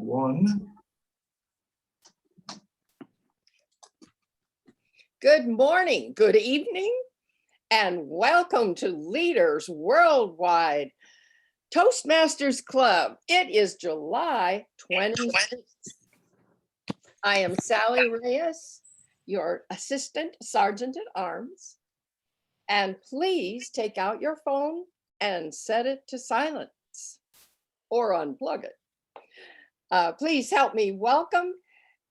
One. Good morning, good evening, and welcome to Leaders Worldwide Toastmasters Club. It is July 26th. I am Sally Reyes, your Assistant Sergeant at Arms. And please take out your phone and set it to silence or unplug it. Please help me welcome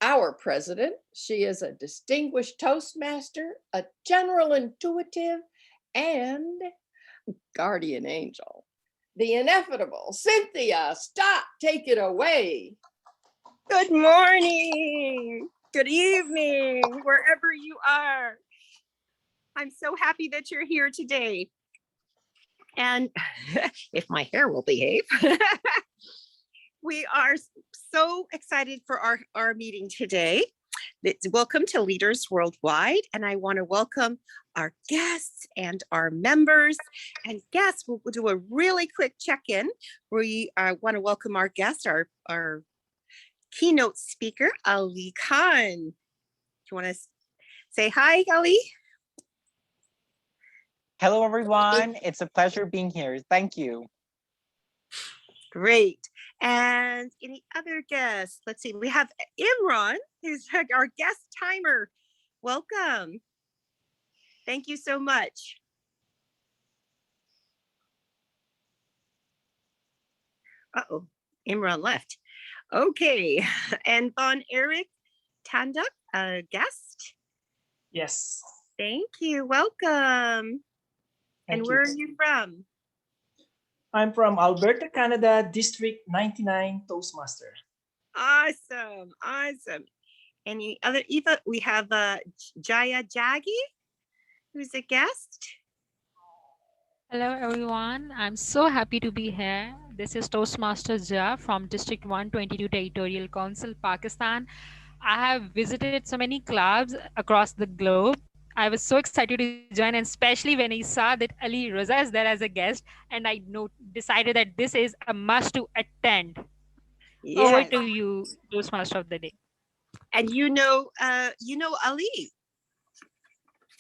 our president. She is a distinguished Toastmaster, a general intuitive, and guardian angel. The ineffable Cynthia. Stop, take it away. Good morning, good evening, wherever you are. I'm so happy that you're here today. And if my hair will behave, we are so excited for our meeting today. Welcome to Leaders Worldwide. And I want to welcome our guests and our members. And guests, we'll do a really quick check-in. We want to welcome our guest, our keynote speaker, Ali Khan. Do you want to say hi, Ali? Hello, everyone. It's a pleasure being here. Thank you. Great. And any other guests? Let's see. We have Imran, who's our guest timer. Welcome. Thank you so much. Uh-oh, Imran left. Okay. And Von Eric Tanduk, a guest. Yes. Thank you. Welcome. And where are you from? I'm from Alberta, Canada, District 99 Toastmaster. Awesome. Awesome. Any other, Eva? We have Jaya Jaggi, who's a guest. Hello, everyone. I'm so happy to be here. This is Toastmasters Jaya from District 122 Territorial Council, Pakistan. I have visited so many clubs across the globe. I was so excited to join, and especially when I saw that Ali Raza is there as a guest, and I decided that this is a must to attend. Yes. Over to you, Toastmaster of the day. And you know Ali.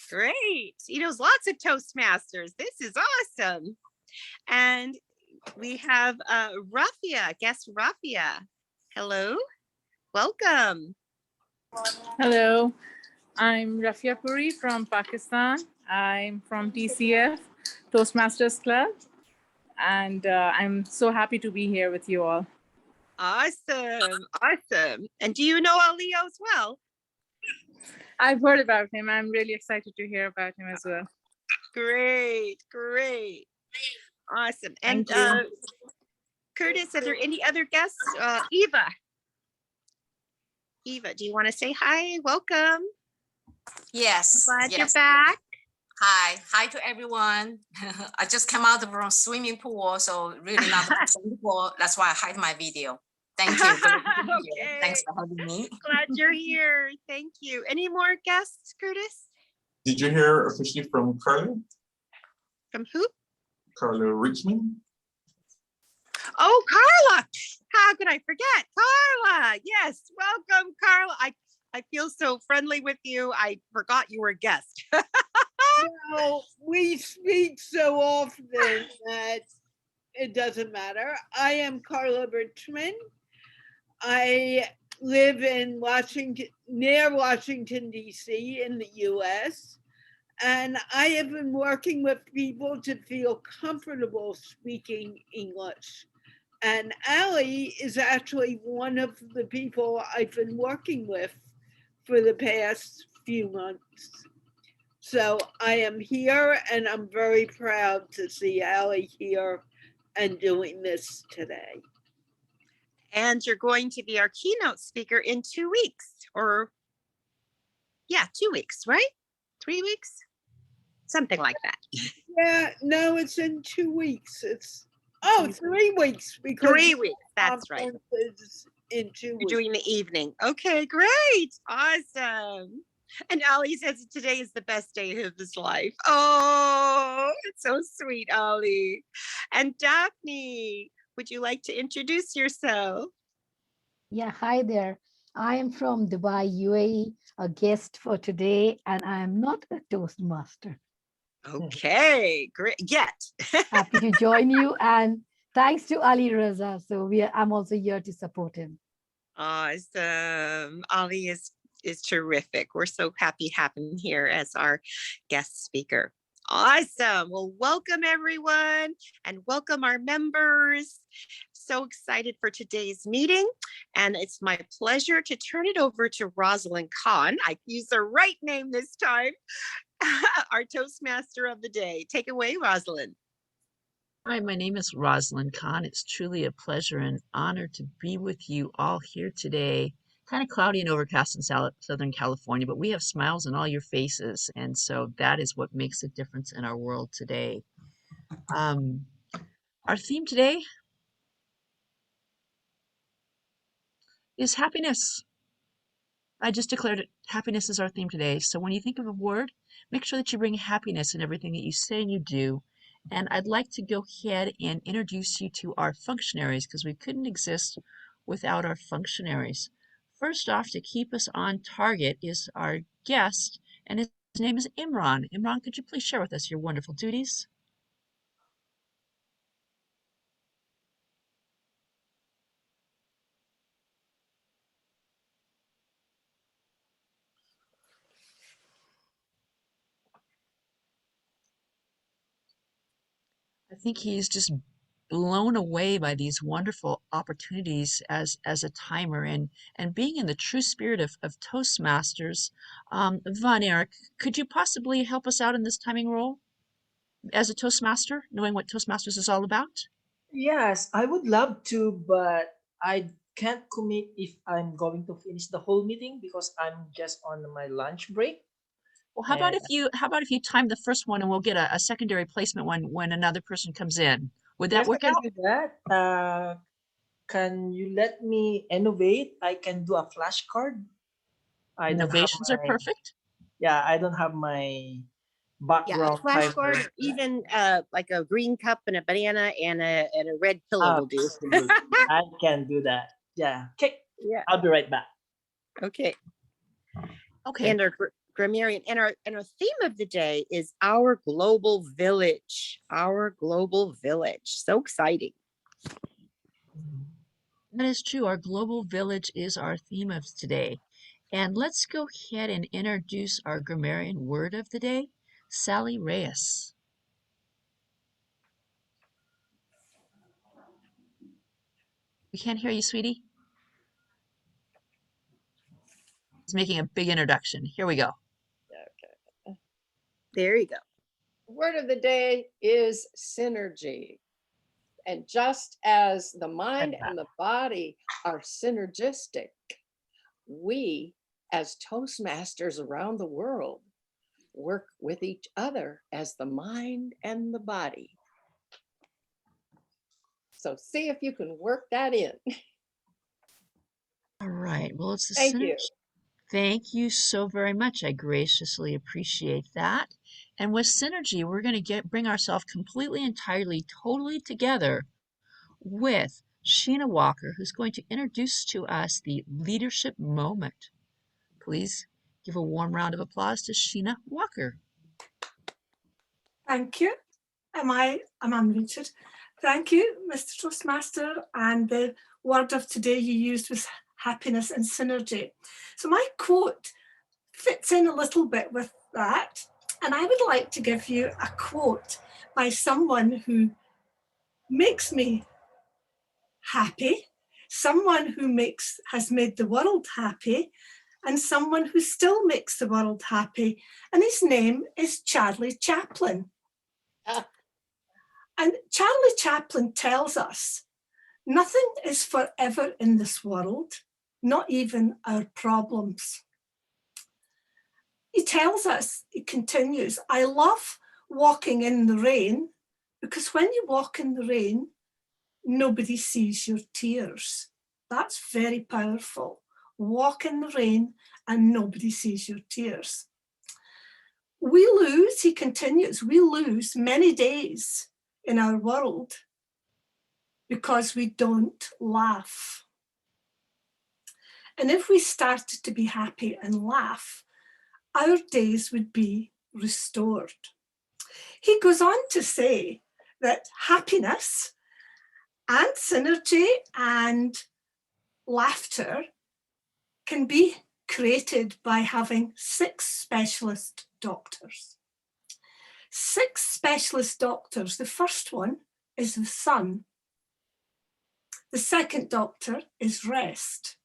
Great. He knows lots of Toastmasters. This is awesome. And we have Rafia, guest Rafia. Hello. Welcome. Hello. I'm Rafia Puri from Pakistan. I'm from TCF, Toastmasters Club, and I'm so happy to be here with you all. Awesome, awesome. And do you know Alio as well? I've heard about him. I'm really excited to hear about him as well. Great, great. Awesome. And Curtis, are there any other guests? Eva, do you want to say hi? Welcome. Yes. Glad you're back. Hi to everyone. I just came out from swimming pool, so really not the swimming pool. That's why I hide my video. Thank you. Okay. Thanks for having me. Glad you're here. Thank you. Any more guests, Curtis? Did you hear officially from Carla? From who? Carla Richmond. Oh, Carla. How could I forget? Carla. Yes. Welcome, Carla. I feel so friendly with you. I forgot you were a guest. No, we speak so often that it doesn't matter. I am Carla Richmond. I live in near Washington, D.C. in the U.S. And I have been working with people to feel comfortable speaking English. And Ali is actually one of the people I've been working with for the past few months. So I am here and I'm very proud to see Ali here and doing this today. And you're going to be our keynote speaker in 2 weeks, or 2 weeks, right? 3 weeks? Something like that. Yeah, no, it's in 2 weeks. It's 3 weeks. Because 3 weeks, that's right. In 2 weeks. You're doing the evening. Okay, great. Awesome. And Ali says today is the best day of his life. Oh, it's so sweet, Ali. And Daphne, would you like to introduce yourself? Yeah, hi there. I am from Dubai, UAE, a guest for today, and I am not a Toastmaster. Okay, great. Yet. Happy to join you, and thanks to Ali Raza. So I'm also here to support him. Awesome. Ali is terrific. We're so happy having him here as our guest speaker. Awesome. Well, welcome everyone and welcome our members. So excited for today's meeting. And it's my pleasure to turn it over to Rosalind Khan. I used the right name this time. Our Toastmaster of the day. Take away, Rosalind. Hi, my name is Rosalind Khan. It's truly a pleasure and honor to be with you all here today. Kind of cloudy and overcast in Southern California, but we have smiles on all your faces, and so that is what makes a difference in our world today. Our theme today is happiness. I just declared it. Happiness is our theme today. So when you think of a word, make sure that you bring happiness in everything that you say and you do. And I'd like to go ahead and introduce you to our functionaries because we couldn't exist without our functionaries. First off, to keep us on target is our guest, and his name is Imran. Imran, could you please share with us your wonderful duties? I think he's just blown away by these wonderful opportunities as a timer and being in the true spirit of Toastmasters. Von Eric, could you possibly help us out in this timing role as a Toastmaster, knowing what Toastmasters is all about? Yes, I would love to, but I can't commit if I'm going to finish the whole meeting because I'm just on my lunch break. Well, how about if you time the first one and we'll get a secondary placement when another person comes in? Would that Yes, I work can out? do that. Can you let me innovate? I can do a flashcard. I don't have Innovations are my perfect. Yeah, I don't have my Yeah, a background timer. flashcard, even like a green cup and a banana and a red pillow will do. Absolutely. I can do that. Yeah. Okay. Yeah. I'll be right back. Okay. Okay. And our grammarian and our theme of the day is our global village. Our global village. So exciting. That is true. Our global village is our theme of today. And let's go ahead and introduce our grammarian word of the day, Sally Reyes. We can't hear you, sweetie. He's making a big introduction. Here we go. Okay. There you go. Word of the day is synergy. And just as the mind and the body are synergistic, we as Toastmasters around the world work with each other as the mind and the body. So see if you can work that in. All right. Well, it's the Thank synergy. you. Thank you so very much. I graciously appreciate that. And with synergy, we're going to bring ourselves completely, entirely, totally together with Sheena Walker, who's going to introduce to us the leadership moment. Please give a warm round of applause to Sheena Walker. Thank you. I'm unmuted. Thank you, Mr. Toastmaster. And the word of today you used was happiness and synergy. So my quote fits in a little bit with that. And I would like to give you a quote by someone who makes me happy, someone who has made the world happy, and someone who still makes the world happy. And his name is Charlie Chaplin. And Charlie Chaplin tells us, nothing is forever in this world, not even our problems. He tells us, he continues, I love walking in the rain because when you walk in the rain, nobody sees your tears. That's very powerful. Walk in the rain and nobody sees your tears. We lose, he continues, we lose many days in our world because we don't laugh. And if we started to be happy and laugh, our days would be restored. He goes on to say that happiness and synergy and laughter can be created by having 6 specialist doctors. 6 specialist doctors. The first one is the sun. The second doctor is rest.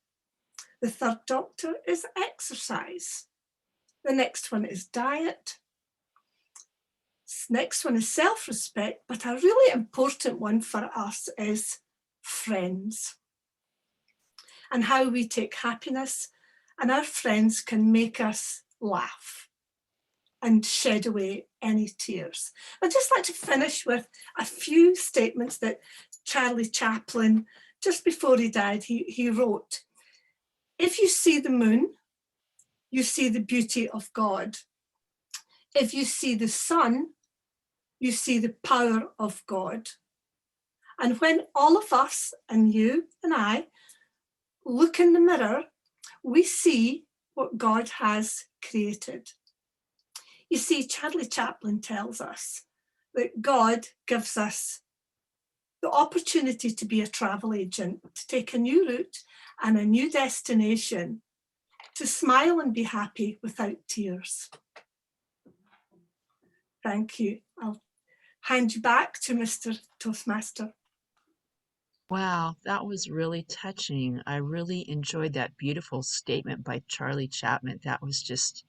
The third doctor is exercise. The next one is diet. Next one is self-respect, but a really important one for us is friends, and how we take happiness and our friends can make us laugh and shed away any tears. I'd just like to finish with a few statements that Charlie Chaplin, just before he died, he wrote, "If you see the moon, you see the beauty of God. If you see the sun, you see the power of God. And when all of us, and you and I, look in the mirror, we see what God has created." You see, Charlie Chaplin tells us that God gives us the opportunity to be a travel agent, to take a new route and a new destination, to smile and be happy without tears. Thank you. I'll hand you back to Mr. Toastmaster. Wow, that was really touching. I really enjoyed that beautiful statement by Charlie Chapman. That was just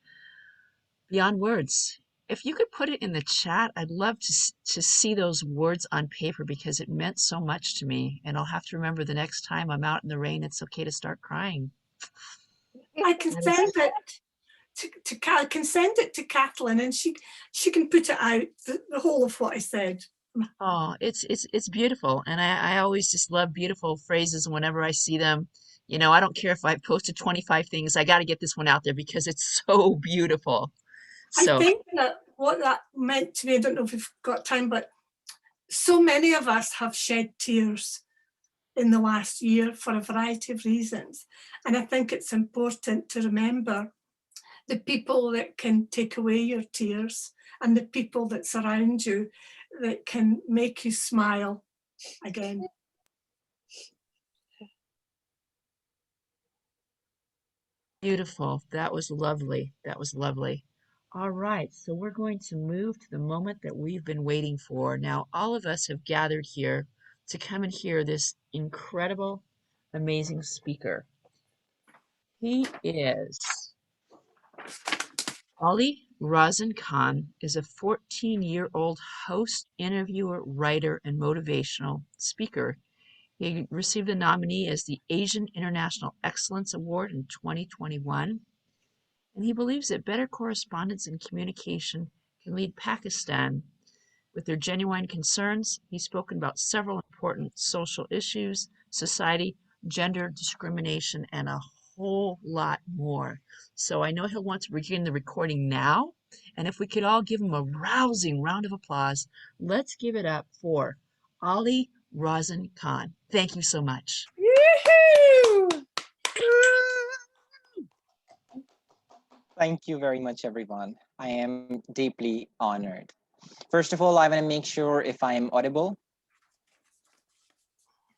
beyond words. If you could put it in the chat, I'd love to see those words on paper because it meant so much to me. And I'll have to remember the next time I'm out in the rain, it's okay to start crying. I can send it I can send it to Kathleen, and she can put it out, the whole of what I said. Oh, it's beautiful. And I always just love beautiful phrases whenever I see them. You know, I don't care if I posted 25 things, I got to get this one out there because it's so beautiful. I So, think that what that meant to me, I don't know if we've got time, but so many of us have shed tears in the last year for a variety of reasons. And I think it's important to remember the people that can take away your tears and the people that surround you that can make you smile again. beautiful. That was lovely. That was lovely. All right, so we're going to move to the moment that we've been waiting for. Now, all of us have gathered here to come and hear this incredible, amazing speaker. He is Ali Razan Khan is a 14-year-old host, interviewer, writer, and motivational speaker. He received the nominee as the Asian International Excellence Award in 2021, and he believes that better correspondence and communication can lead Pakistan with their genuine concerns. He's spoken about several important social issues, society, gender discrimination, and a whole lot more. So I know he'll want to begin the recording now, and if we could all give him a rousing round of applause, let's give it up for Ali Razan Khan. Thank you so much. Yoo-hoo! Thank you very much, everyone. I am deeply honored. First of all, I want to make sure if I am audible.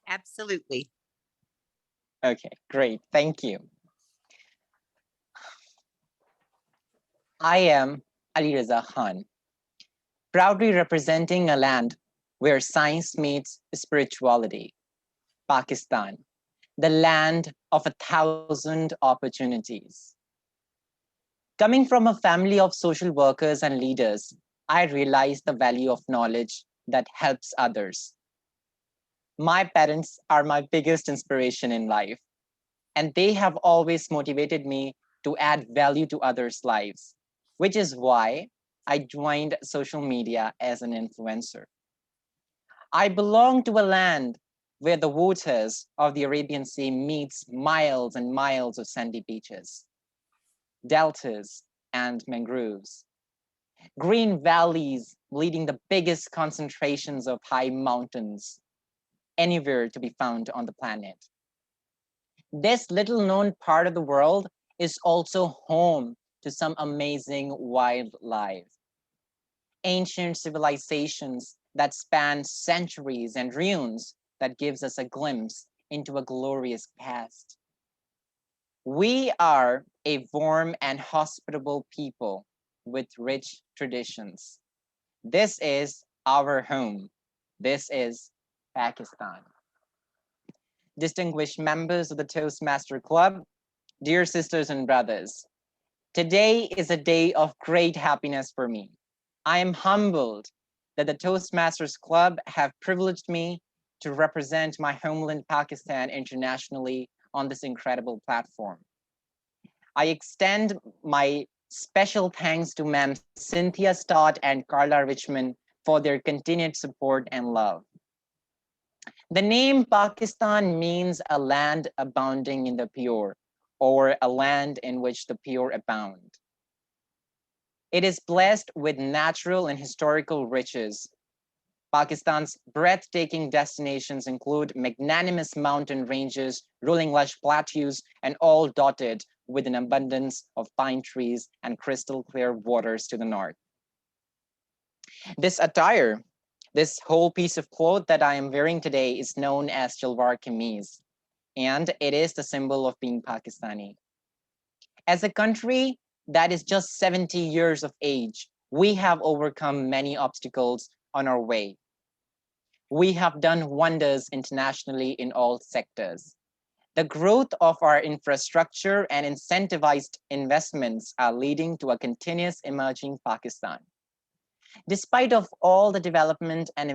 Absolutely. Okay, great. Thank you. I am Ali Reza Khan, proudly representing a land where science meets spirituality, Pakistan, the land of 1,000 opportunities. Coming from a family of social workers and leaders, I realized the value of knowledge that helps others. My parents are my biggest inspiration in life, and they have always motivated me to add value to others' lives, which is why I joined social media as an influencer. I belong to a land where the waters of the Arabian Sea meets miles and miles of sandy beaches, deltas and mangroves, green valleys leading the biggest concentrations of high mountains anywhere to be found on the planet. This little known part of the world is also home to some amazing wildlife. Ancient civilizations that span centuries and ruins that gives us a glimpse into a glorious past. We are a warm and hospitable people with rich traditions. This is our home. This is Pakistan. Distinguished members of the Toastmaster Club, dear sisters and brothers, today is a day of great happiness for me. I am humbled that the Toastmasters Club have privileged me to represent my homeland Pakistan internationally on this incredible platform. I extend my special thanks to Ma'am Cynthia Stott and Carla Richmond for their continued support and love. The name Pakistan means a land abounding in the pure, or a land in which the pure abound. It is blessed with natural and historical riches. Pakistan's breathtaking destinations include magnanimous mountain ranges, rolling lush plateaus, and all dotted with an abundance of pine trees and crystal clear waters to the north. This attire, this whole piece of cloth that I am wearing today is known as Shalwar Kameez, and it is the symbol of being Pakistani. As a country that is just 70 years of age, we have overcome many obstacles on our way. We have done wonders internationally in all sectors. The growth of our infrastructure and incentivized investments are leading to a continuous emerging Pakistan. Despite of all the development and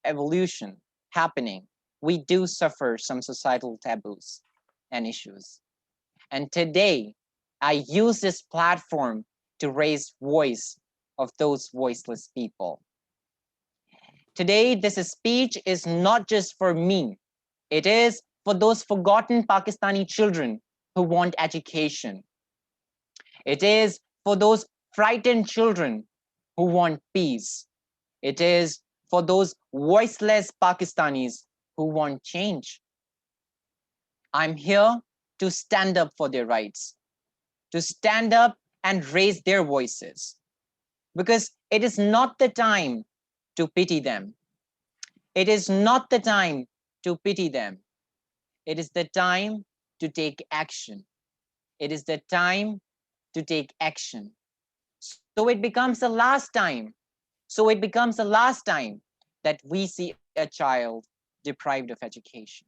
evolution happening, we do suffer some societal taboos and issues. And today, I use this platform to raise voice of those voiceless people. Today, this speech is not just for me. It is for those forgotten Pakistani children who want education. It is for those frightened children who want peace. It is for those voiceless Pakistanis who want change. I'm here to stand up for their rights, to stand up and raise their voices, because it is not the time to pity them. It is not the time to pity them. It is the time to take action. It is the time to take action. So it becomes the last time. So it becomes the last time that we see a child deprived of education.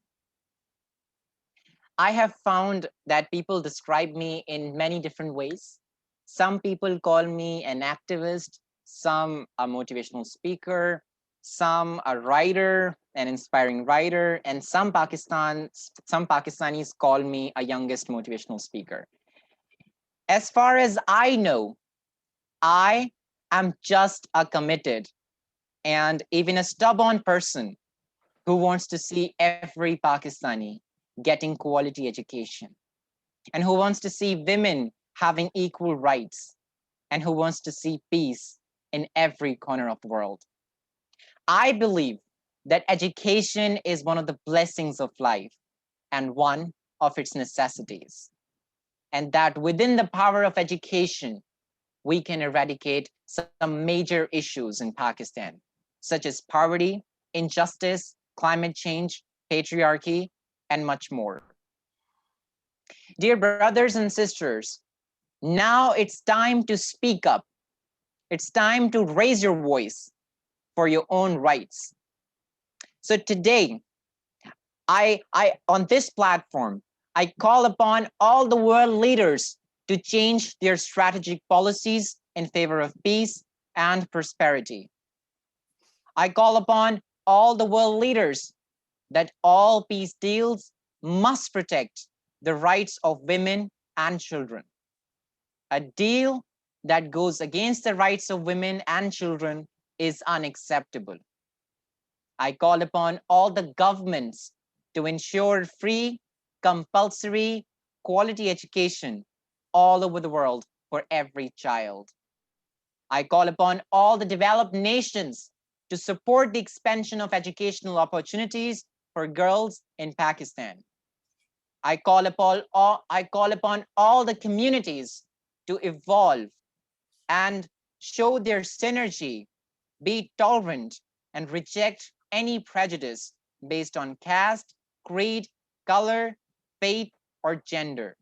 I have found that people describe me in many different ways. Some people call me an activist, some a motivational speaker, some a writer, an inspiring writer, and some Pakistanis call me a youngest motivational speaker. As far as I know, I am just a committed and even a stubborn person who wants to see every Pakistani getting quality education, and who wants to see women having equal rights, and who wants to see peace in every corner of the world. I believe that education is one of the blessings of life and one of its necessities, and that within the power of education, we can eradicate some major issues in Pakistan, such as poverty, injustice, climate change, patriarchy, and much more. Dear brothers and sisters, now it's time to speak up. It's time to raise your voice for your own rights. So today, I on this platform, I call upon all the world leaders to change their strategic policies in favor of peace and prosperity. I call upon all the world leaders that all peace deals must protect the rights of women and children. A deal that goes against the rights of women and children is unacceptable. I call upon all the governments to ensure free, compulsory, quality education all over the world for every child. I call upon all the developed nations to support the expansion of educational opportunities for girls in Pakistan. I call upon all the communities to evolve and show their synergy, be tolerant, and reject any prejudice based on caste, creed, color, faith, or gender,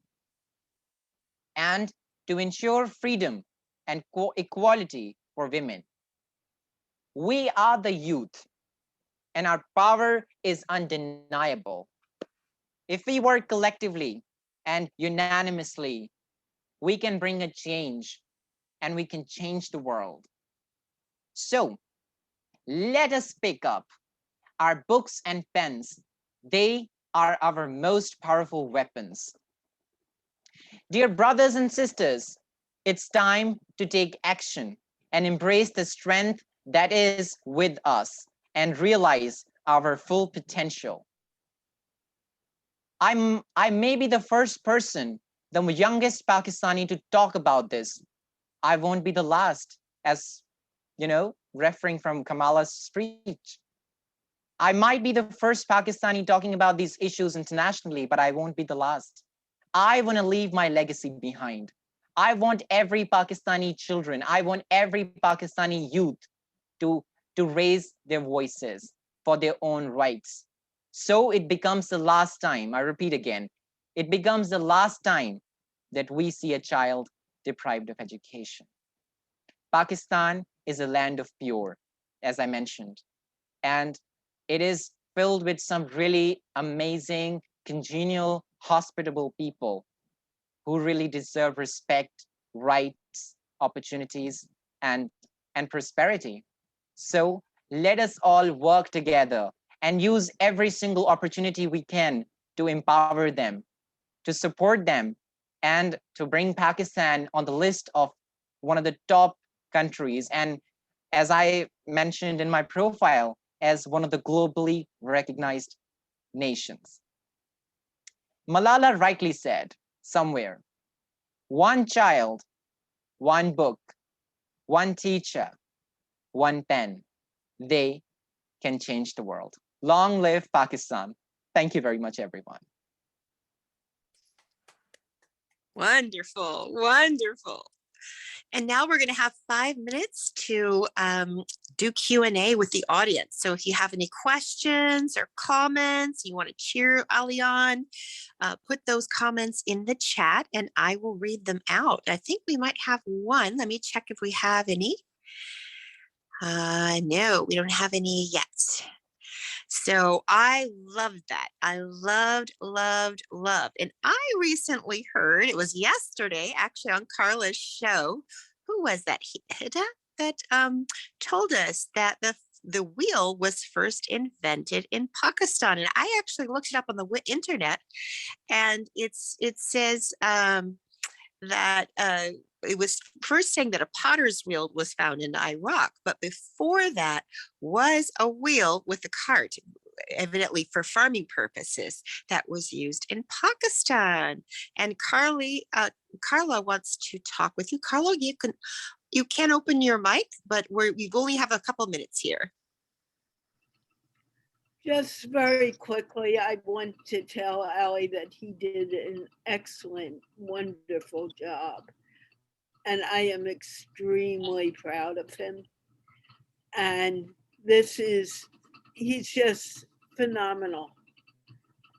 and to ensure freedom and equality for women. We are the youth, and our power is undeniable. If we work collectively and unanimously, we can bring a change and we can change the world. So let us pick up our books and pens. They are our most powerful weapons. Dear brothers and sisters, it's time to take action and embrace the strength that is with us and realize our full potential. I may be the first person, the youngest Pakistani to talk about this. I won't be the last, as referring from Kamala's speech. I might be the first Pakistani talking about these issues internationally, but I won't be the last. I want to leave my legacy behind. I want every Pakistani children, I want every Pakistani youth to raise their voices for their own rights. So it becomes the last time, I repeat again, it becomes the last time that we see a child deprived of education. Pakistan is a land of pure, as I mentioned, and it is filled with some really amazing, congenial, hospitable people who really deserve respect, rights, opportunities, and prosperity. So let us all work together and use every single opportunity we can to empower them, to support them, and to bring Pakistan on the list of one of the top countries. And as I mentioned in my profile, as one of the globally recognized nations. Malala rightly said somewhere, one child, one book, one teacher, one pen, they can change the world. Long live Pakistan. Thank you very much, everyone. Wonderful, wonderful. And now we're going to have 5 minutes to do Q&A with the audience. So if you have any questions or comments, you want to cheer Ali on, put those comments in the chat and I will read them out. I think we might have one. Let me check if we have any. No, we don't have any yet. So I loved that. I loved. And I recently heard, it was yesterday, actually on Carla's show, who was that? Hida, that told us that the wheel was first invented in Pakistan. And I actually looked it up on the internet, and it says that it was first saying that a potter's wheel was found in Iraq, but before that was a wheel with a cart, evidently for farming purposes, that was used in Pakistan. And Carla wants to talk with you. Carla, you can open your mic, but we only have a couple minutes here. Just very quickly, I want to tell Ali that he did an excellent, wonderful job. And I am extremely proud of him. And he's just phenomenal.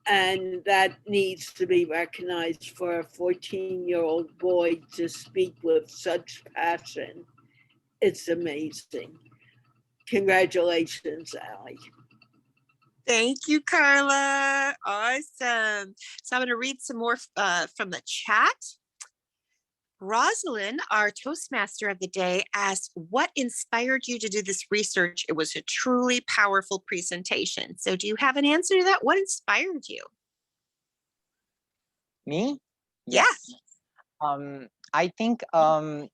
And that needs to be recognized for a 14-year-old boy to speak with such passion. It's amazing. Congratulations, Ali. Thank you, Carla. Awesome. So I'm going to read some more from the chat. Rosalind, our Toastmaster of the day, asked, what inspired you to do this research? It was a truly powerful presentation. So do you have an answer to that? What inspired you? Me? Yes. I think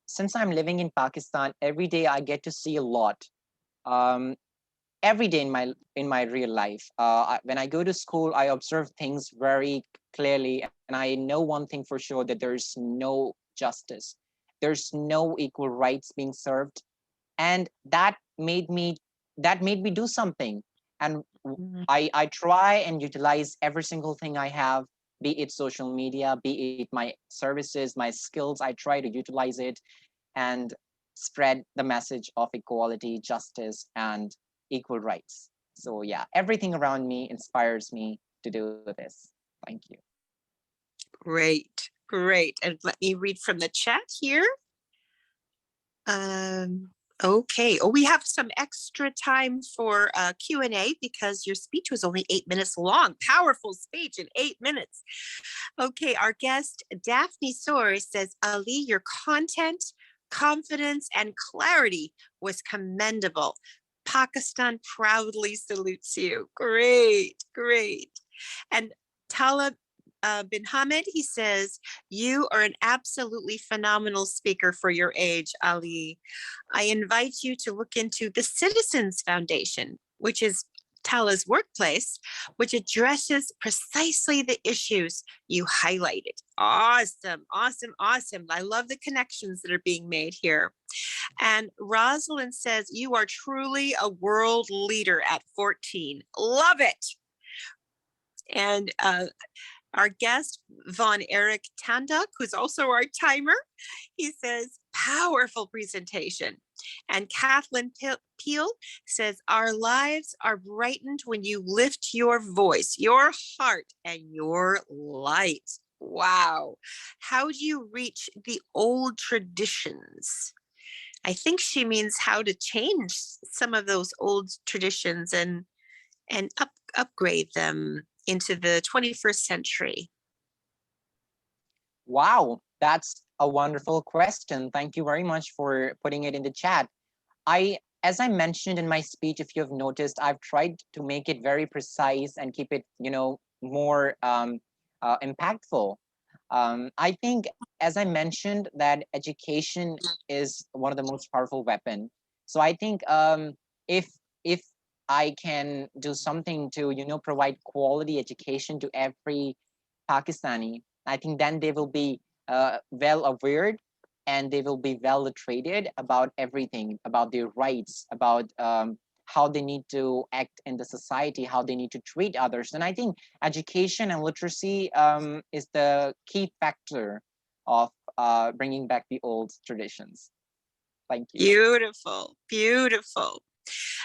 since I'm living in Pakistan, every day I get to see a lot. Every day in my real life, when I go to school, I observe things very clearly, and I know one thing for sure, that there's no justice, there's no equal rights being served, and that made me do something. And I try and utilize every single thing I have be it social media, be it my services, my skills. I try to utilize it and spread the message of equality, justice, and equal rights. So yeah, everything around me inspires me to do this. Thank you. Great, great. And let me read from the chat here. Okay. Oh, we have some extra time for Q&A because your speech was only 8 minutes long. Powerful speech in 8 minutes. Okay, our guest Daphne Soar says, Ali, your content, confidence, and clarity was commendable. Pakistan proudly salutes you. Great, great. And Talib bin Hamid, he says, you are an absolutely phenomenal speaker for your age, Ali. I invite you to look into the Citizens Foundation, which is Tala's workplace, which addresses precisely the issues you highlighted. Awesome, awesome, awesome. I love the connections that are being made here. And Rosalind says, you are truly a world leader at 14. Love it. And our guest, Von Eric Tanduk, who's also our timer, he says, powerful presentation. And Kathleen Peel says, our lives are brightened when you lift your voice, your heart, and your light. Wow. How do you reach the old traditions? I think she means how to change some of those old traditions and upgrade them into the 21st century. Wow, that's a wonderful question. Thank you very much for putting it in the chat. As I mentioned in my speech, if you have noticed, I've tried to make it very precise and keep it, more impactful. I think, as I mentioned, that education is one of the most powerful weapon. So I think if I can do something to, provide quality education to every Pakistani, I think then they will be well aware and they will be well literated about everything, about their rights, about how they need to act in the society, how they need to treat others. And I think education and literacy is the key factor of bringing back the old traditions. Thank you. Beautiful, beautiful.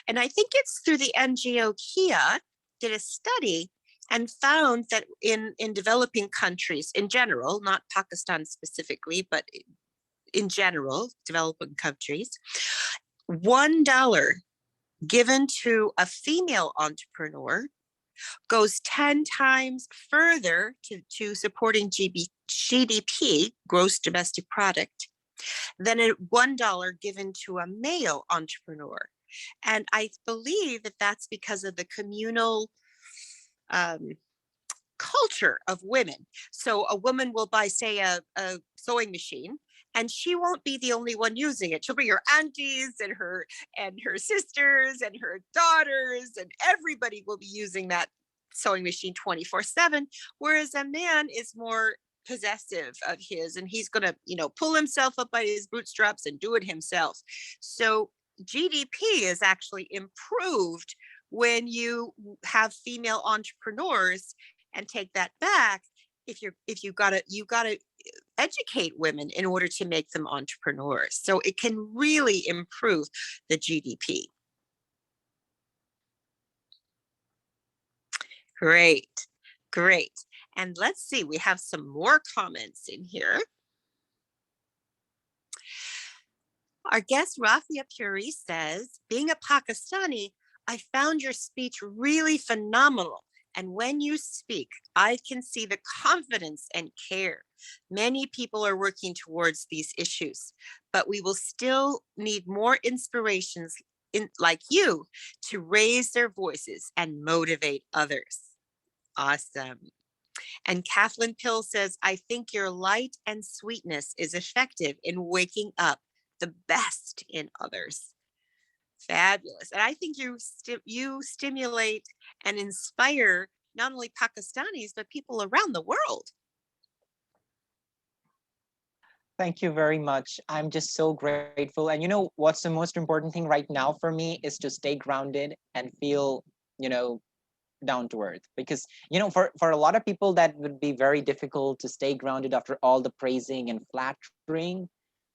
And I think it's through the NGO Kia did a study and found that in developing countries in general, not Pakistan specifically, but in general, developing countries, $1 given to a female entrepreneur goes 10 times further to supporting GDP, gross domestic product, than a $1 given to a male entrepreneur. And I believe that that's because of the communal culture of women. So a woman will buy, say, a sewing machine, and she won't be the only one using it. She'll bring her aunties and her sisters and her daughters, and everybody will be using that sewing machine 24/7. Whereas a man is more possessive of his, and he's going to, pull himself up by his bootstraps and do it himself. So GDP is actually improved when you have female entrepreneurs. And take that back, if you gotta educate women in order to make them entrepreneurs. So it can really improve the GDP. Great, great. And let's see, we have some more comments in here. Our guest Rafia Puri says, being a Pakistani, I found your speech really phenomenal. And when you speak, I can see the confidence and care. Many people are working towards these issues, but we will still need more inspirations like you to raise their voices and motivate others. Awesome. And Kathleen Pill says, I think your light and sweetness is effective in waking up the best in others. Fabulous. And I think you stimulate and inspire not only Pakistanis, but people around the world. Thank you very much. I'm just so grateful. And what's the most important thing right now for me is to stay grounded and feel, down to earth, because for a lot of people that would be very difficult to stay grounded after all the praising and flattering.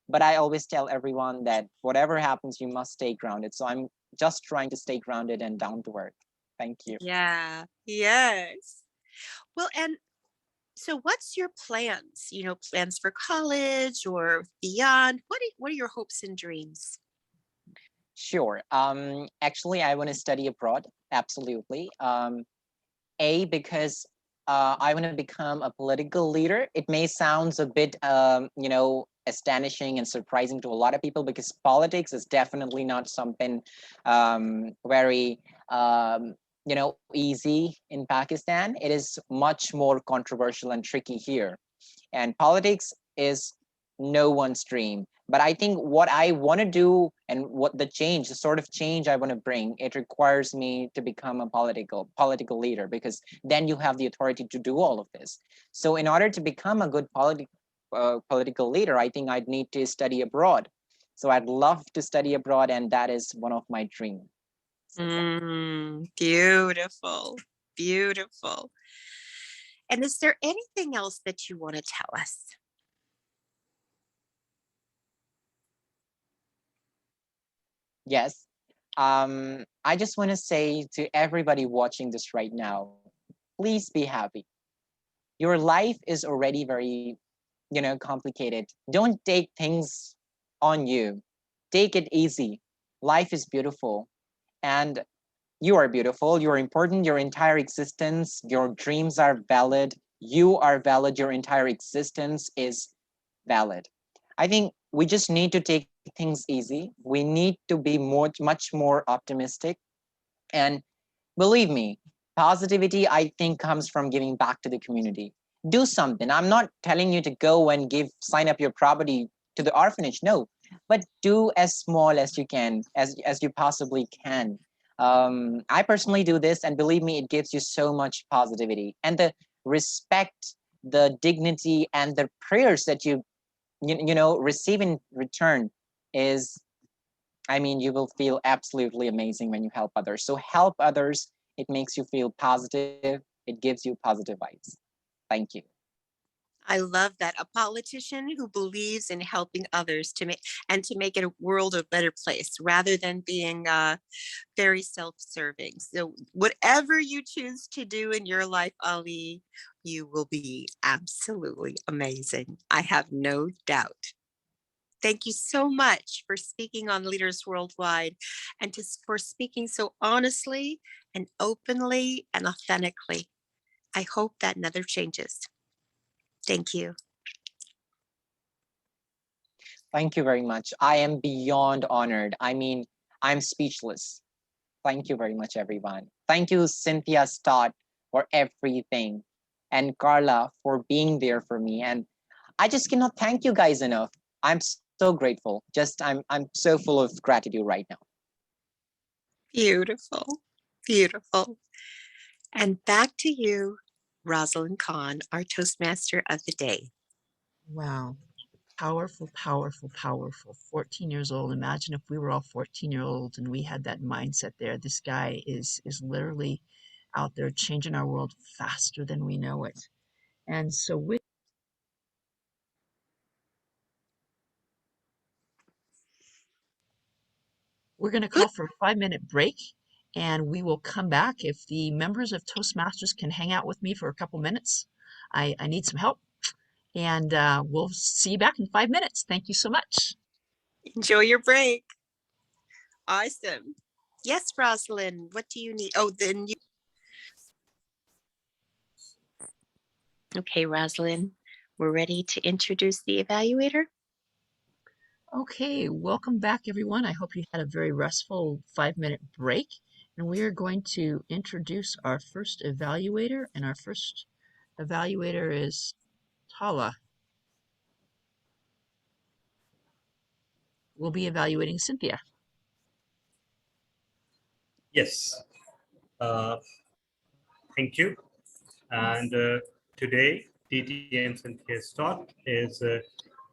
But I always tell everyone that whatever happens, you must stay grounded. So I'm just trying to stay grounded and down to earth. Thank you. Yeah, yes. Well, and so what's your plans? Plans for college or beyond? What are your hopes and dreams? Sure. Actually, I want to study abroad. Absolutely. Because I want to become a political leader. It may sound a bit, astonishing and surprising to a lot of people, because politics is definitely not something very, easy in Pakistan. It is much more controversial and tricky here. And politics is no one's dream. But I think what I want to do and what the sort of change I want to bring, it requires me to become a political leader, because then you have the authority to do all of this. So in order to become a good political leader, I think I'd need to study abroad. So I'd love to study abroad, and that is one of my dreams. Beautiful, beautiful. And is there anything else that you want to tell us? Yes. I just want to say to everybody watching this right now, please be happy. Your life is already very, complicated. Don't take things on you. Take it easy. Life is beautiful. And you are beautiful. You're important. Your entire existence, your dreams are valid. You are valid. Your entire existence is valid. I think we just need to take things easy. We need to be much more optimistic. And believe me, positivity, I think, comes from giving back to the community. Do something. I'm not telling you to go and sign up your property to the orphanage. No, but do as small as you can, as you possibly can. I personally do this, and believe me, it gives you so much positivity, and the respect, the dignity, and the prayers that you receive in return is, you will feel absolutely amazing when you help others. So help others. It makes you feel positive. It gives you positive vibes. Thank you. I love that. A politician who believes in helping others to make a world a better place, rather than being very self-serving. So whatever you choose to do in your life, Ali, you will be absolutely amazing. I have no doubt. Thank you so much for speaking on Leaders Worldwide, and for speaking so honestly and openly and authentically. I hope that never changes. Thank you. Thank you very much. I am beyond honored. I'm speechless. Thank you very much, everyone. Thank you, Cynthia Stott, for everything, and Carla for being there for me. And I just cannot thank you guys enough. I'm so grateful. I'm so full of gratitude right now. Beautiful, beautiful. And back to you, Rosalind Kahn, our Toastmaster of the day. Wow. Powerful, powerful, powerful. 14 years old. Imagine if we were all 14-year-olds and we had that mindset there. This guy is literally out there changing our world faster than we know it. And so we're going to call for a 5-minute break, and we will come back. If the members of Toastmasters can hang out with me for a couple minutes, I need some help. And we'll see you back in 5 minutes. Thank you so much. Enjoy your break. Awesome. Yes, Rosalind, what do you need? Oh, then you. Okay, Rosalind, we're ready to introduce the evaluator. Okay, welcome back, everyone. I hope you had a very restful 5-minute break. And we are going to introduce our first evaluator. And our first evaluator is Tala. We'll be evaluating Cynthia. Yes. Thank you. And today, TTM Cynthia Stott is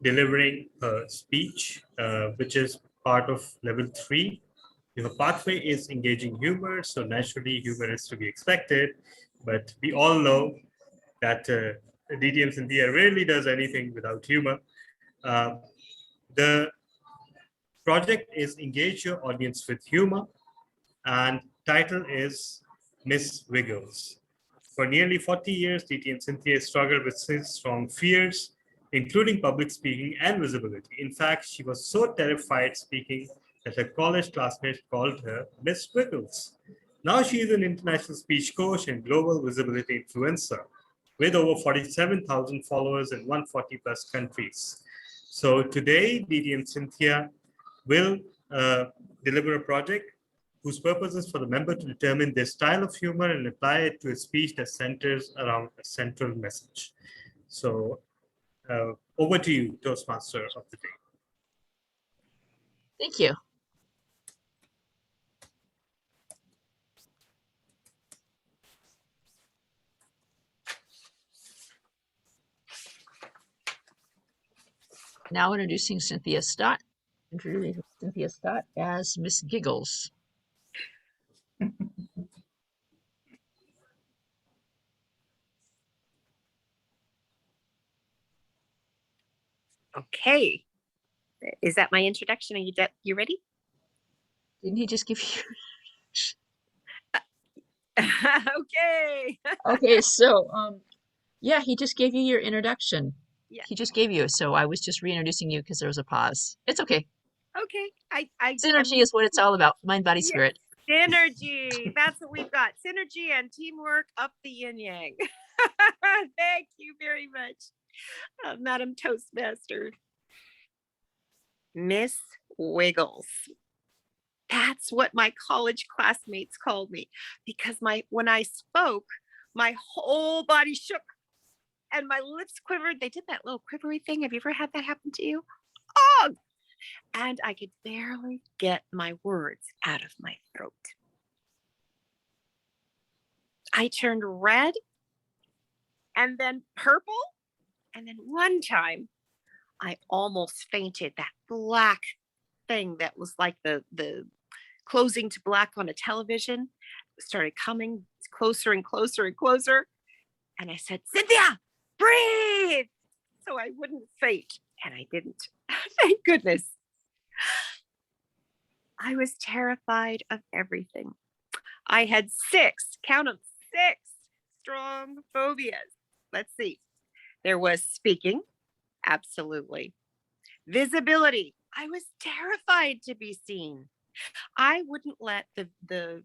delivering a speech, which is part of level 3 Your pathway is engaging humor, so naturally humor is to be expected. But we all know that DTM Cynthia rarely does anything without humor. The project is Engage Your Audience with Humor, and title is Miss Wiggles. For nearly 40 years, DTM Cynthia struggled with 6 strong fears, including public speaking and visibility. In fact, she was so terrified speaking that her college classmates called her Miss Wiggles. Now she is an international speech coach and global visibility influencer with over 47,000 followers in 140 plus countries. So today, DTM Cynthia will deliver a project whose purpose is for the member to determine their style of humor and apply it to a speech that centers around a central message. So over to you, Toastmaster of the day. Thank you. Now introducing Cynthia Stott. Introducing Cynthia Stott as Miss Giggles. Okay. Is that my introduction? Are you ready? Didn't he just give you? Okay. Okay, so yeah, he just gave you your introduction. Yeah. He just gave you, so I was just reintroducing you because there was a pause. It's okay. Okay. Synergy is what it's all about. Mind, body, Yeah. spirit. Synergy. That's what we've got. Synergy and teamwork up the yin yang. Thank you very much, Madam Toastmaster. Miss Wiggles. That's what my college classmates called me because when I spoke, my whole body shook and my lips quivered. They did that little quivery thing. Have you ever had that happen to you? Oh, and I could barely get my words out of my throat. I turned red and then purple. And then one time I almost fainted. That black thing that was like the closing to black on a television started coming closer and closer and closer. And I said, Cynthia, breathe, so I wouldn't faint. And I didn't. Thank goodness. I was terrified of everything. I had 6, count them, 6 strong phobias. Let's see. There was speaking, absolutely. Visibility. I was terrified to be seen. I wouldn't let the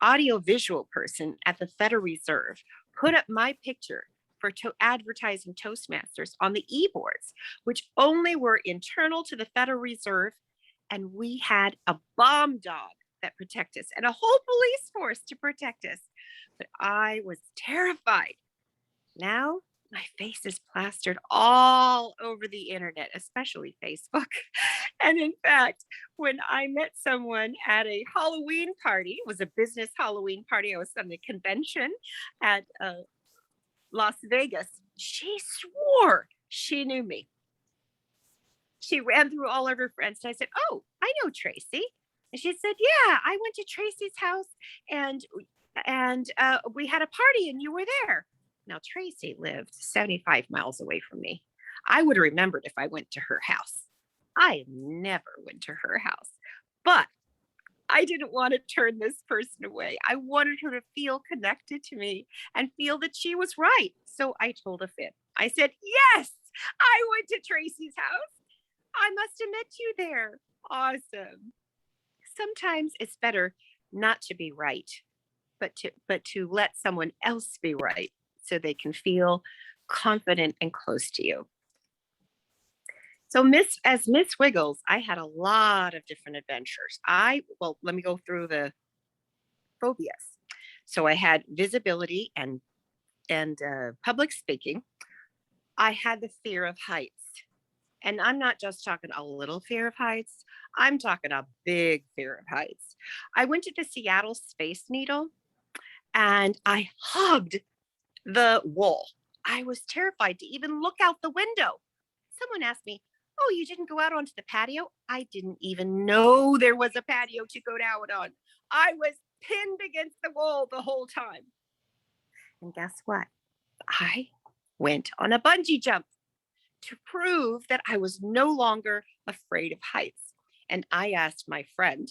audio visual person at the Federal Reserve put up my picture for advertising Toastmasters on the e-boards, which only were internal to the Federal Reserve. And we had a bomb dog that protect us and a whole police force to protect us. But I was terrified. Now my face is plastered all over the internet, especially Facebook. And in fact, when I met someone at a Halloween party, it was a business Halloween party. I was on a convention at Las Vegas. She swore she knew me. She ran through all of her friends. And I said, oh, I know Tracy. And she said, yeah, I went to Tracy's house and we had a party and you were there. Now, Tracy lived 75 miles away from me. I would have remembered if I went to her house. I never went to her house, but I didn't want to turn this person away. I wanted her to feel connected to me and feel that she was right. So I told a fib. I said, yes, I went to Tracy's house. I must have met you there. Awesome. Sometimes it's better not to be right, but to let someone else be right so they can feel confident and close to you. So as Miss Wiggles, I had a lot of different adventures. Well, let me go through the phobias. So I had visibility and public speaking. I had the fear of heights. And I'm not just talking a little fear of heights. I'm talking a big fear of heights. I went to the Seattle Space Needle and I hugged the wall. I was terrified to even look out the window. Someone asked me, Oh, you didn't go out onto the patio? I didn't even know there was a patio to go out on. I was pinned against the wall the whole time. And guess what? I went on a bungee jump to prove that I was no longer afraid of heights. And I asked my friend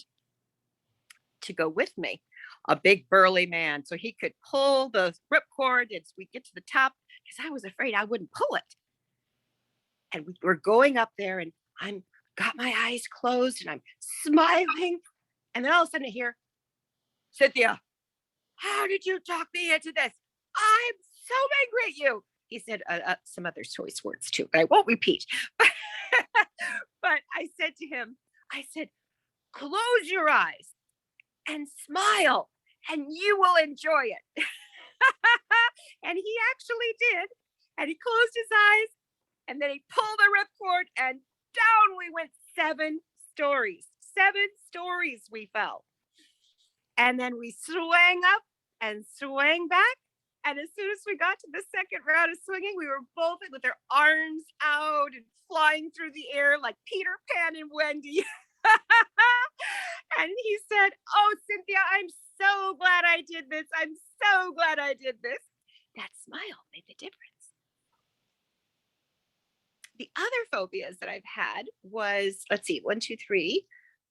to go with me, a big burly man, so he could pull the ripcord as we get to the top, because I was afraid I wouldn't pull it. And we were going up there, and I'm got my eyes closed and I'm smiling. And then all of a sudden I hear, Cynthia, how did you talk me into this? I'm so angry at you. He said some other choice words too, but I won't repeat. But I said to him, I said, close your eyes and smile and you will enjoy it. And he actually did. And he closed his eyes and then he pulled the ripcord and down we went 7 stories. 7 stories we fell. And then we swang up and swang back. And as soon as we got to the second round of swinging, we were both with our arms out and flying through the air like Peter Pan and Wendy. And he said, oh, Cynthia, I'm so glad I did this. I'm so glad I did this. That smile made the difference. The other phobias that I've had was, let's see, 1, 2, 3.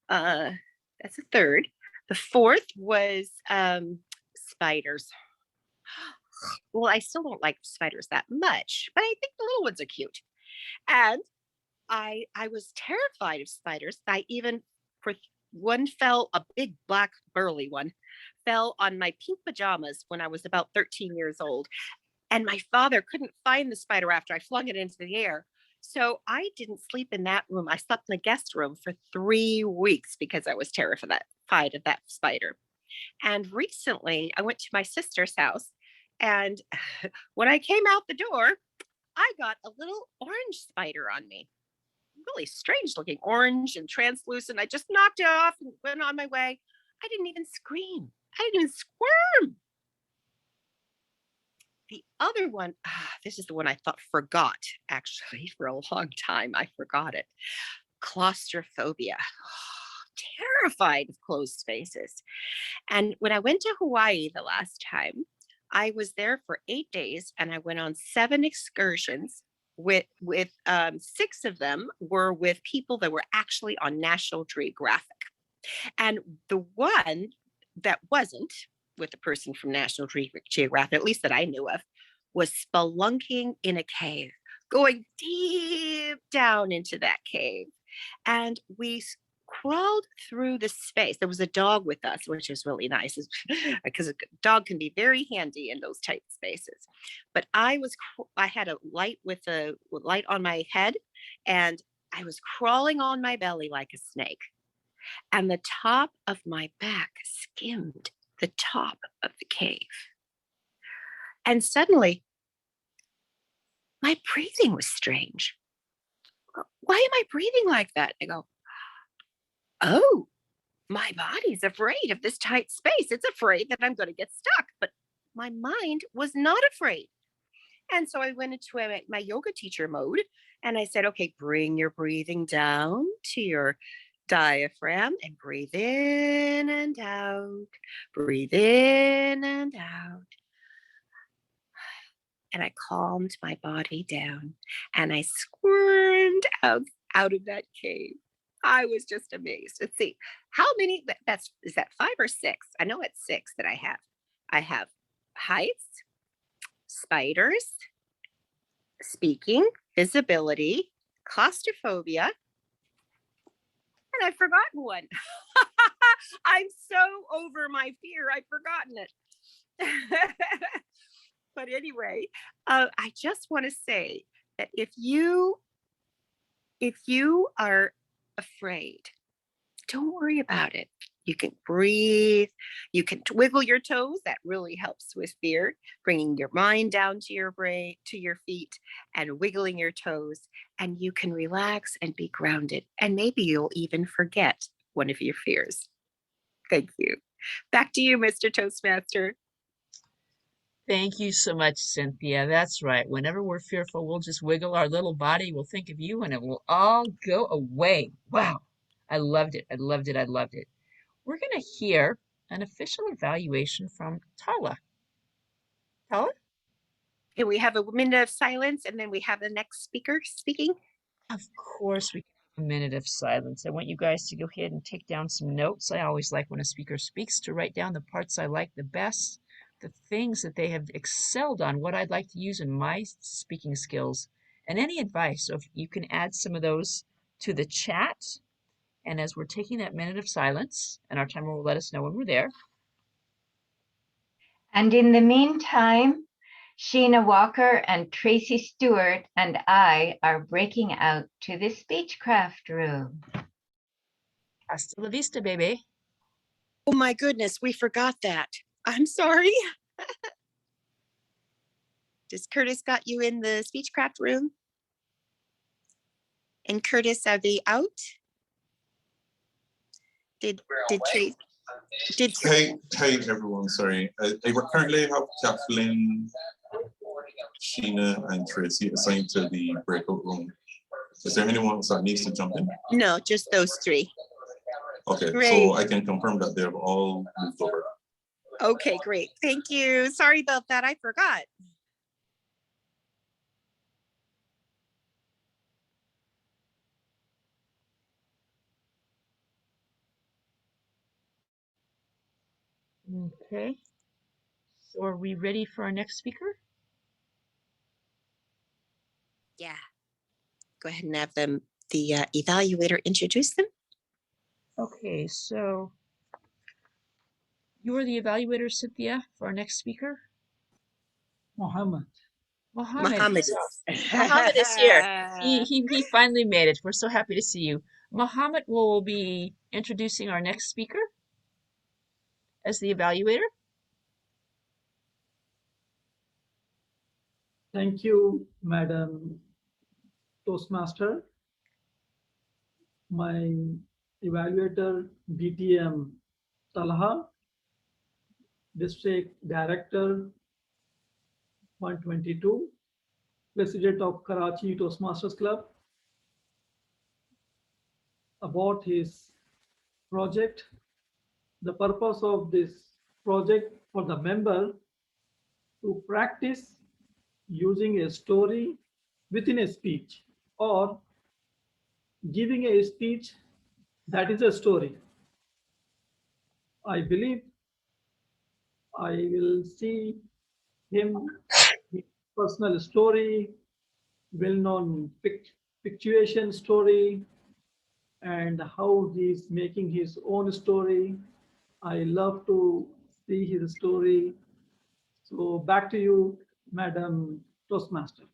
That's a third. The fourth was spiders. Well, I still don't like spiders that much, but I think the little ones are cute. And I was terrified of spiders. I even, for one fell, a big black burly one, fell on my pink pajamas when I was about 13 years old. And my father couldn't find the spider after I flung it into the air. So I didn't sleep in that room. I slept in the guest room for 3 weeks because I was terrified of that spider. And recently I went to my sister's house, and when I came out the door, I got a little orange spider on me. Really strange looking, orange and translucent. I just knocked it off and went on my way. I didn't even scream. I didn't even squirm. The other one, this is the one I forgot actually for a long time. I forgot it. Claustrophobia. Terrified of closed spaces. And when I went to Hawaii the last time, I was there for 8 days and I went on 7 excursions with 6 of them were with people that were actually on National Geographic. And the one that wasn't with a person from National Geographic, at least that I knew of, was spelunking in a cave, going deep down into that cave. And we crawled through the space. There was a dog with us, which was really nice because a dog can be very handy in those tight spaces. But I had a light with a light on my head, and I was crawling on my belly like a snake. And the top of my back skimmed the top of the cave. And suddenly, my breathing was strange. Why am I breathing like that? I go, oh, my body's afraid of this tight space. It's afraid that I'm going to get stuck. But my mind was not afraid. And so I went into my yoga teacher mode and I said, okay, bring your breathing down to your diaphragm and breathe in and out, breathe in and out. And I calmed my body down and I squirmed out of that cave. I was just amazed. Let's see, how many, is that 5 or 6? I know it's 6 that I have. I have heights, spiders, speaking, visibility, claustrophobia, and I've forgotten one. I'm so over my fear, I've forgotten it. But anyway, I just want to say that if you are afraid, don't worry about it. You can breathe, you can wiggle your toes. That really helps with fear, bringing your mind down to your brain, to your feet, and wiggling your toes. And you can relax and be grounded. And maybe you'll even forget one of your fears. Thank you. Back to you, Mr. Toastmaster. Thank you so much, Cynthia. That's right. Whenever we're fearful, we'll just wiggle our little body. We'll think of you and it will all go away. Wow. I loved it. I loved it. I loved it. We're going to hear an official evaluation from Tala. Tala? Can we have a minute of silence and then we have the next speaker speaking? Of course, we can have a minute of silence. I want you guys to go ahead and take down some notes. I always like when a speaker speaks to write down the parts I like the best, the things that they have excelled on, what I'd like to use in my speaking skills, and any advice. So if you can add some of those to the chat. And as we're taking that minute of silence, and our timer will let us know when we're there. And in the meantime, Sheena Walker and Tracy Stewart and I are breaking out to the Speechcraft room. Hasta la vista, baby. Oh my goodness, we forgot that. I'm sorry. Does Curtis got you in the Speechcraft room? And Curtis, are they out? Did Tracy? Hey, everyone. Sorry. I currently have Kathleen, Sheena, and Tracy assigned to the breakout room. Is there anyone else that needs to jump in? No, just those three. Okay, Great. so I can confirm that they have all moved over. Okay, great. Thank you. Sorry about that. I forgot. Okay. So are we ready for our next speaker? Yeah. Go ahead and have the evaluator introduce them. Okay, so you're the evaluator, Cynthia, for our next speaker? Mohammed. Mohammed. Mohammed is here. He finally made it. We're so happy to see you. Mohammed will be introducing our next speaker as the evaluator. Thank you, Madam Toastmaster. My evaluator, DTM Talha, District Director 122, President of Karachi Toastmasters Club, about his project. The purpose of this project for the member to practice using a story within a speech or giving a speech that is a story. I believe I will see him, his personal story, well-known pictuation story, and how he's making his own story. I love to see his story. So back to you, Madam Toastmaster.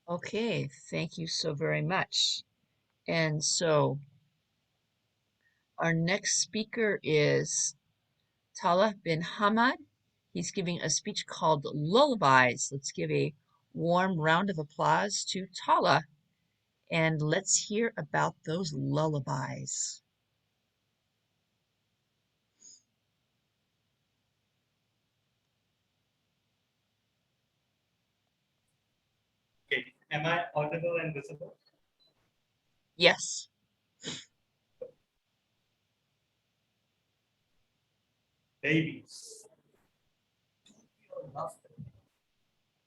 Okay, thank you so very much. And so our next speaker is Talha bin Hamad. He's giving a speech called Lullabies. Let's give a warm round of applause to Talha, and let's hear about those lullabies. Okay, am I audible and visible? Yes. Babies. Feel nothing.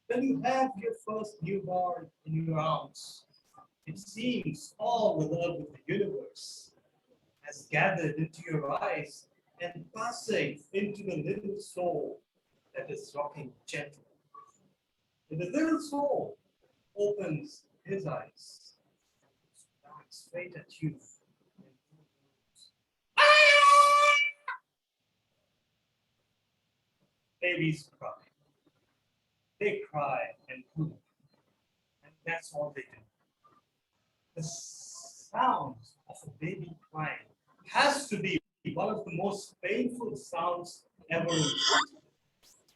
When you have your first newborn in your arms, it seems all the love of the universe has gathered into your eyes and passing into the little soul that is rocking gently. And the little soul opens his eyes, looks straight at you. Babies cry. They cry and poop. And that's all they do. The sounds of a baby crying has to be one of the most painful sounds ever encountered.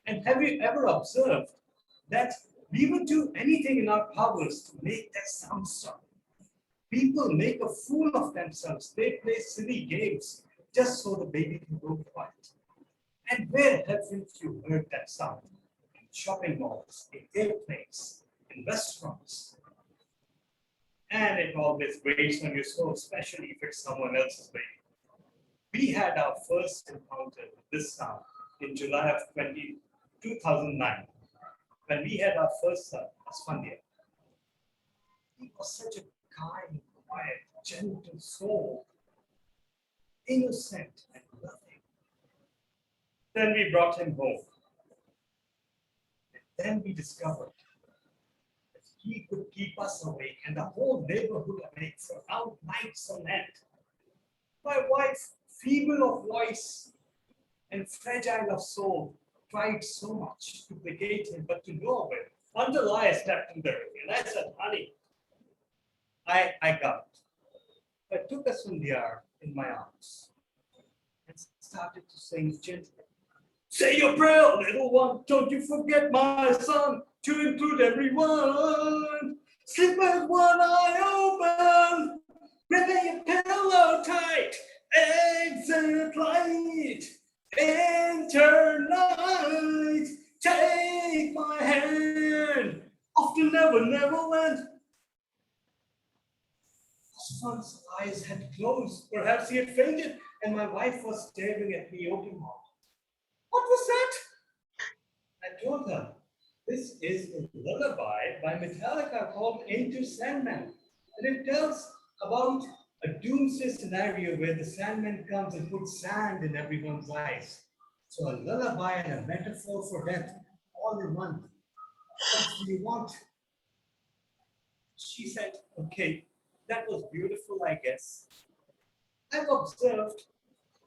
And have you ever observed that we would do anything in our powers to make that sound stop? People make a fool of themselves. They play silly games just so the baby can go quiet. And where haven't you heard that sound? shopping malls, in airplanes, in restaurants. And it always weighs on your soul, especially if it's someone else's baby. We had our first encounter with this sound in July of 2009, when we had our first son, Asfandia. He was such a kind, quiet, gentle soul, innocent and loving. Then we brought him home. And then we discovered that he could keep us awake and the whole neighborhood awake for out nights on end. My wife, feeble of voice and fragile of soul, tried so much to placate him, but to no avail. Until I stepped in the ring and I said, honey, I got it. I took Asfandia in my arms and started to sing gently. Say your prayer, little one, don't you forget my son, to include everyone. Sleep with one eye open, gripping your pillow tight, exit light, enter night, take my hand, off to never, never went. Son's eyes had closed, perhaps he had fainted, and my wife was staring at me open-mouthed. What was that? I told her, this is a lullaby by Metallica called Enter Sandman. And it tells about a doomsday scenario where the Sandman comes and puts sand in everyone's eyes. So a lullaby and a metaphor for death, all in one. What do you want? She said, okay, that was beautiful, I guess. I've observed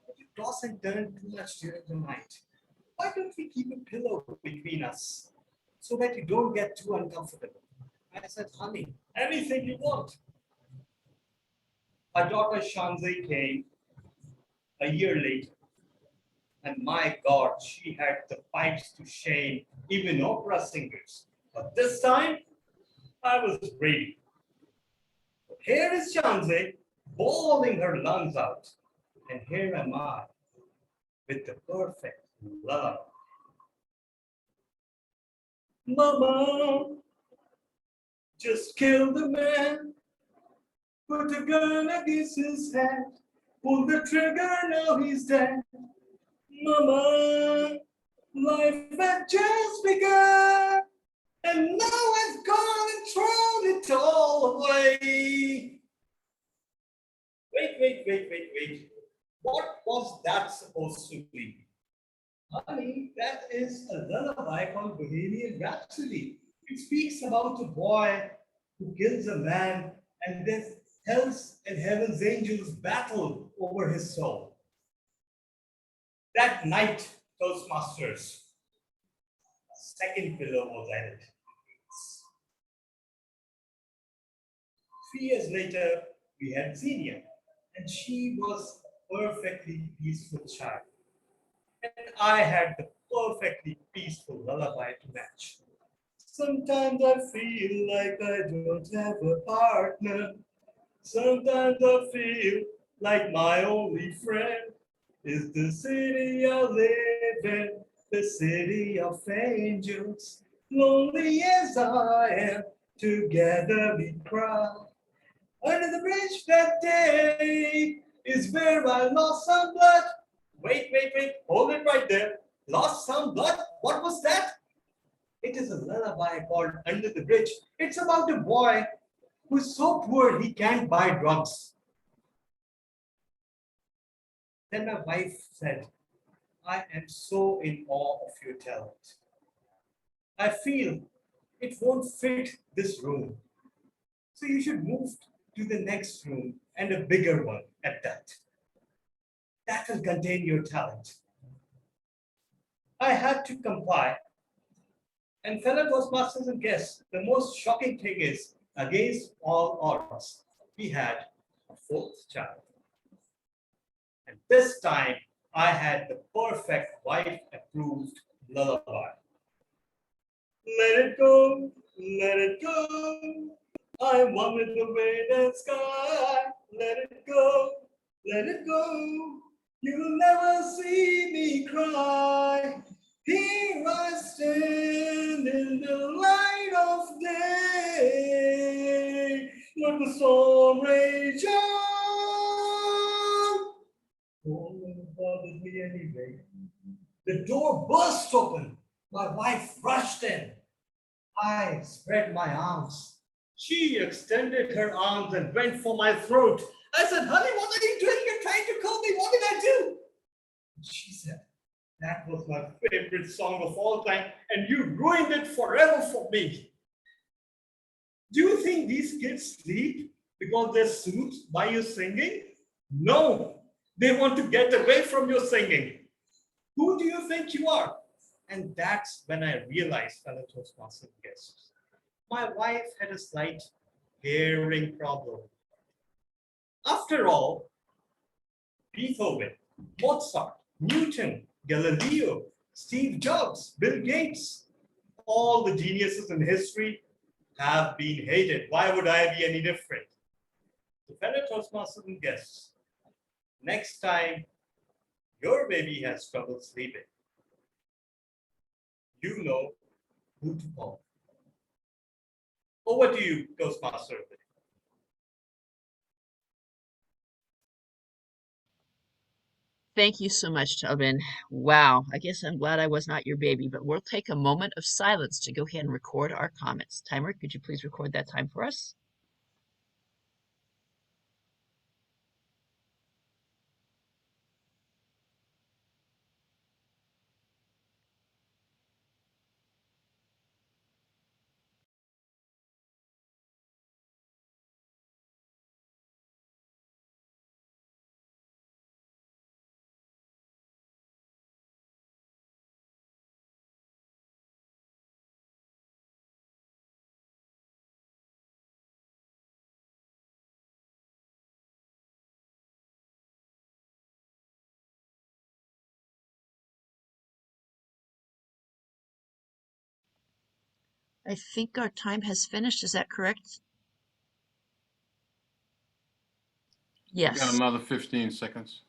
that you toss and turn too much during the night. Why don't we keep a pillow between us so that you don't get too uncomfortable? I said, honey, anything you want. Our daughter Shanzai came a year later. And my God, she had the pipes to shame even opera singers. But this time, I was ready. Here is Shanzai bawling her lungs out. And here am I with the perfect lullaby. Mama, just kill the man. Put a gun against his head. Pull the trigger, now he's dead. Mama, life had just begun. And now I've gone and thrown it all away. Wait. What was that supposed to be? Honey, that is a lullaby called Bohemian Rhapsody. It speaks about a boy who kills a man and then hell's and heaven's angels battle over his soul. That night, Toastmasters, a second pillow was added. 3 years later, we had Xenia, and she was a perfectly peaceful child. And I had the perfectly peaceful lullaby to match. Sometimes I feel like I don't have a partner. Sometimes I feel like my only friend is the city I live in, the city of angels. Lonely as I am, together we cry. Under the bridge that day is where I lost some blood. Wait, hold it right there. Lost some blood? What was that? It is a lullaby called Under the Bridge. It's about a boy who's so poor he can't buy drugs. Then my wife said, I am so in awe of your talent. I feel it won't fit this room. So you should move to the next room and a bigger one at that. That will contain your talent. I had to comply. And fellow Toastmasters and guests, the most shocking thing is, against all odds, we had a 4th child. And this time, I had the perfect wife-approved lullaby. Let it go, let it go. I'm one with the rain sky. Let it go, let it go. You'll never see me cry. Here I stand in the light of day, let the storm rage on. Oh, it bothered me anyway. The door burst open. My wife rushed in. I spread my arms. She extended her arms and went for my throat. I said, honey, what are you doing? You're trying to kill me. What did I do? She said, that was my favorite song of all time, and you ruined it forever for me. Do you think these kids sleep because they're soothed by you singing? No, they want to get away from your singing. Who do you think you are? And that's when I realized, fellow Toastmasters guests, my wife had a slight hearing problem. After all, Beethoven, Mozart, Newton, Galileo, Steve Jobs, Bill Gates, all the geniuses in history have been hated. Why would I be any different? So fellow Toastmasters and guests, next time your baby has trouble sleeping, you know who to call. Over to you, Toastmaster. Thank you so much, Tobin. Wow, I guess I'm glad I was not your baby, but we'll take a moment of silence to go ahead and record our comments. Timer, could you please record that time for us? I think our time has finished. Is that correct? We got Yes. another 15 seconds.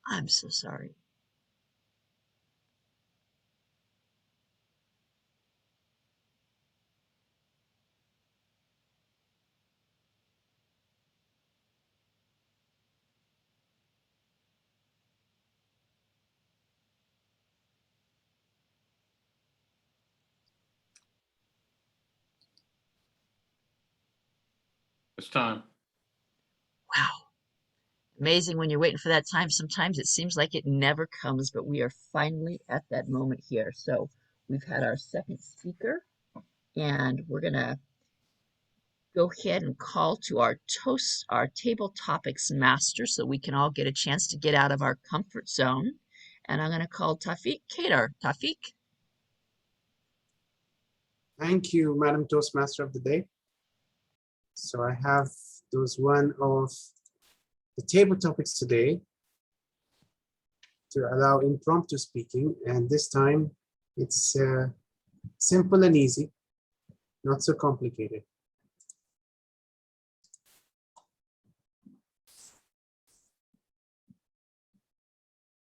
I'm so sorry. It's time. Wow. Amazing when you're waiting for that time. Sometimes it seems like it never comes, but we are finally at that moment here. So we've had our second speaker, and we're going to go ahead and call to our table topics master so we can all get a chance to get out of our comfort zone. And I'm going to call Tafiq Kadar. Tafiq? Thank you, Madam Toastmaster of the Day. So I have those one of the table topics today to allow impromptu speaking. And this time it's simple and easy, not so complicated.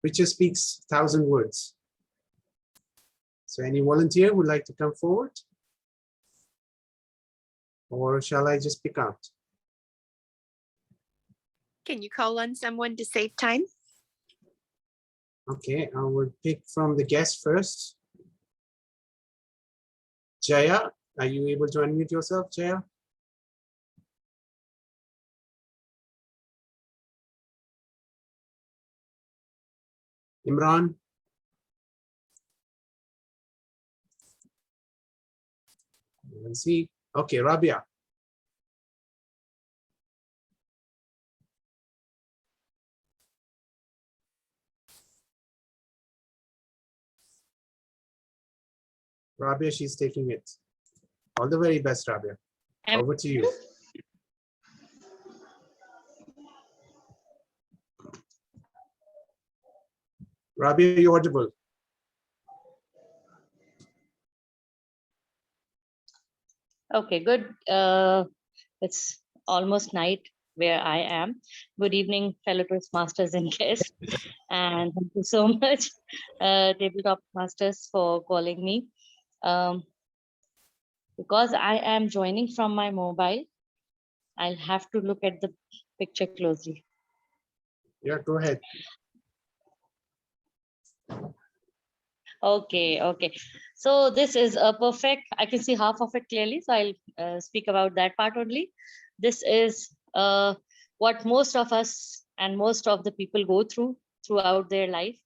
Picture speaks 1,000 words. So any volunteer would like to come forward? Or shall I just pick out? Can you call on someone to save time? Okay, I will pick from the guest first. Jaya, are you able to unmute yourself, Jaya? Imran? Let's see. Okay, Rabia. Rabia, she's taking it. All the very best, Rabia. Over to you. Rabia, you're audible. Okay, good. It's almost night where I am. Good evening, fellow Toastmasters and guests. And thank you so much, Tabletop Masters, for calling me. Because I am joining from my mobile, I'll have to look at the picture closely. Yeah, go ahead. Okay. So this is a perfect, I can see half of it clearly, so I'll speak about that part only. This is what most of us and most of the people go throughout their life,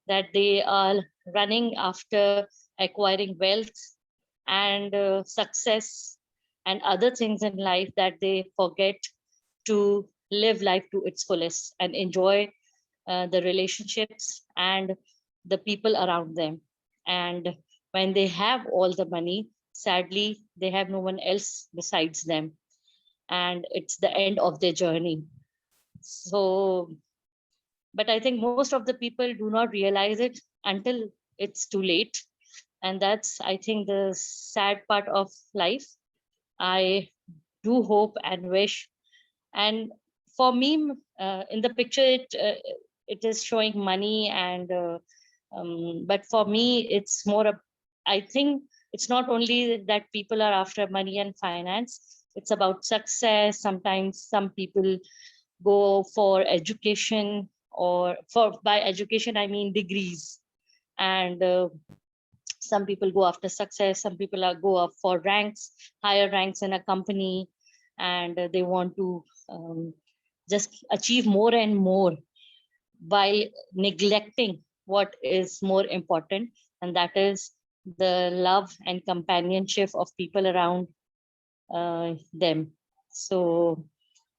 that they are running after acquiring wealth and success and other things in life, that they forget to live life to its fullest and enjoy the relationships and the people around them. And when they have all the money, sadly, they have no one else besides them. And it's the end of their journey. So, but I think most of the people do not realize it until it's too late. And that's, I think, the sad part of life. I do hope and wish. And for me, in the picture, it is showing money but for me, it's more, I think it's not only that people are after money and finance, it's about success. Sometimes some people go for education, or by education, I mean degrees. And some people go after success, some people go up for ranks, higher ranks in a company, and they want to just achieve more and more while neglecting what is more important, and that is the love and companionship of people around them. So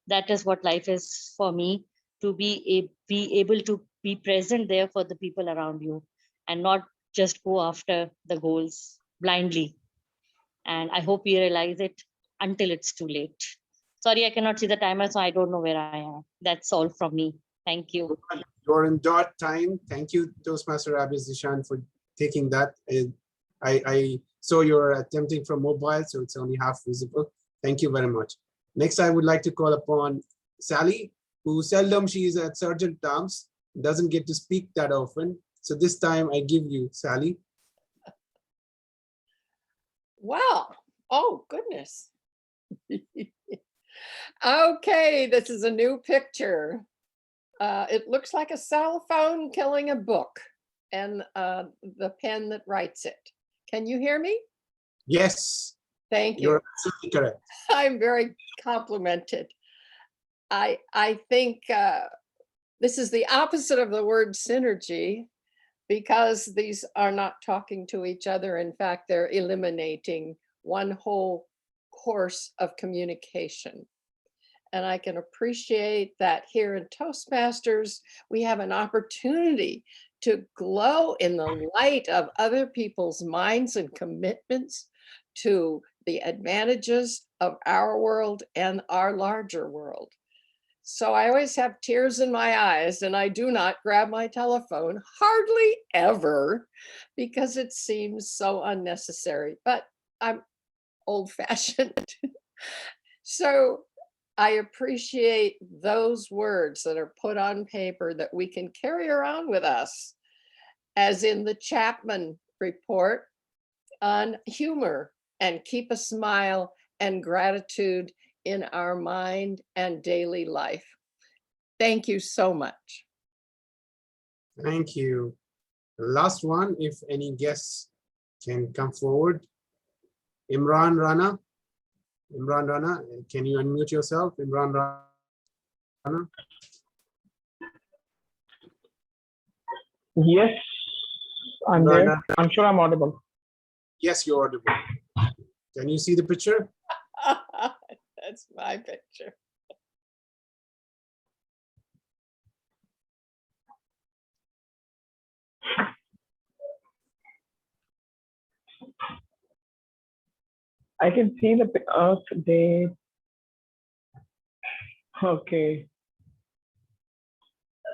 that is what life is for me, to be able to be present there for the people around you and not just go after the goals blindly. And I hope you realize it until it's too late. Sorry, I cannot see the timer, so I don't know where I am. That's all from me. Thank you. You're in dot time. Thank you, Toastmaster Abhi Zishan, for taking that. I saw you're attempting from mobile, so it's only half visible. Thank you very much. Next, I would like to call upon Sally, who seldom she is at Sergeant Tom's, doesn't get to speak that often. So this time I give you, Sally. Wow. Oh, goodness. Okay, this is a new picture. It looks like a cell phone killing a book and the pen that writes it. Can you hear me? Yes. Thank you. You're absolutely correct. I'm very complimented. I think this is the opposite of the word synergy, because these are not talking to each other. In fact, they're eliminating one whole course of communication. And I can appreciate that here in Toastmasters, we have an opportunity to glow in the light of other people's minds and commitments to the advantages of our world and our larger world. So I always have tears in my eyes, and I do not grab my telephone, hardly ever, because it seems so unnecessary, but I'm old-fashioned. So I appreciate those words that are put on paper that we can carry around with us, as in the Chapman report on humor, and keep a smile and gratitude in our mind and daily life. Thank you so much. Thank you. Last one, if any guests can come forward. Imran Rana. Imran Rana, can you unmute yourself? Imran Rana. Yes, I'm Imran there. Rana. I'm sure I'm audible. Yes, you're audible. Can you see the picture? That's my picture. I can see the Earth Day. Okay.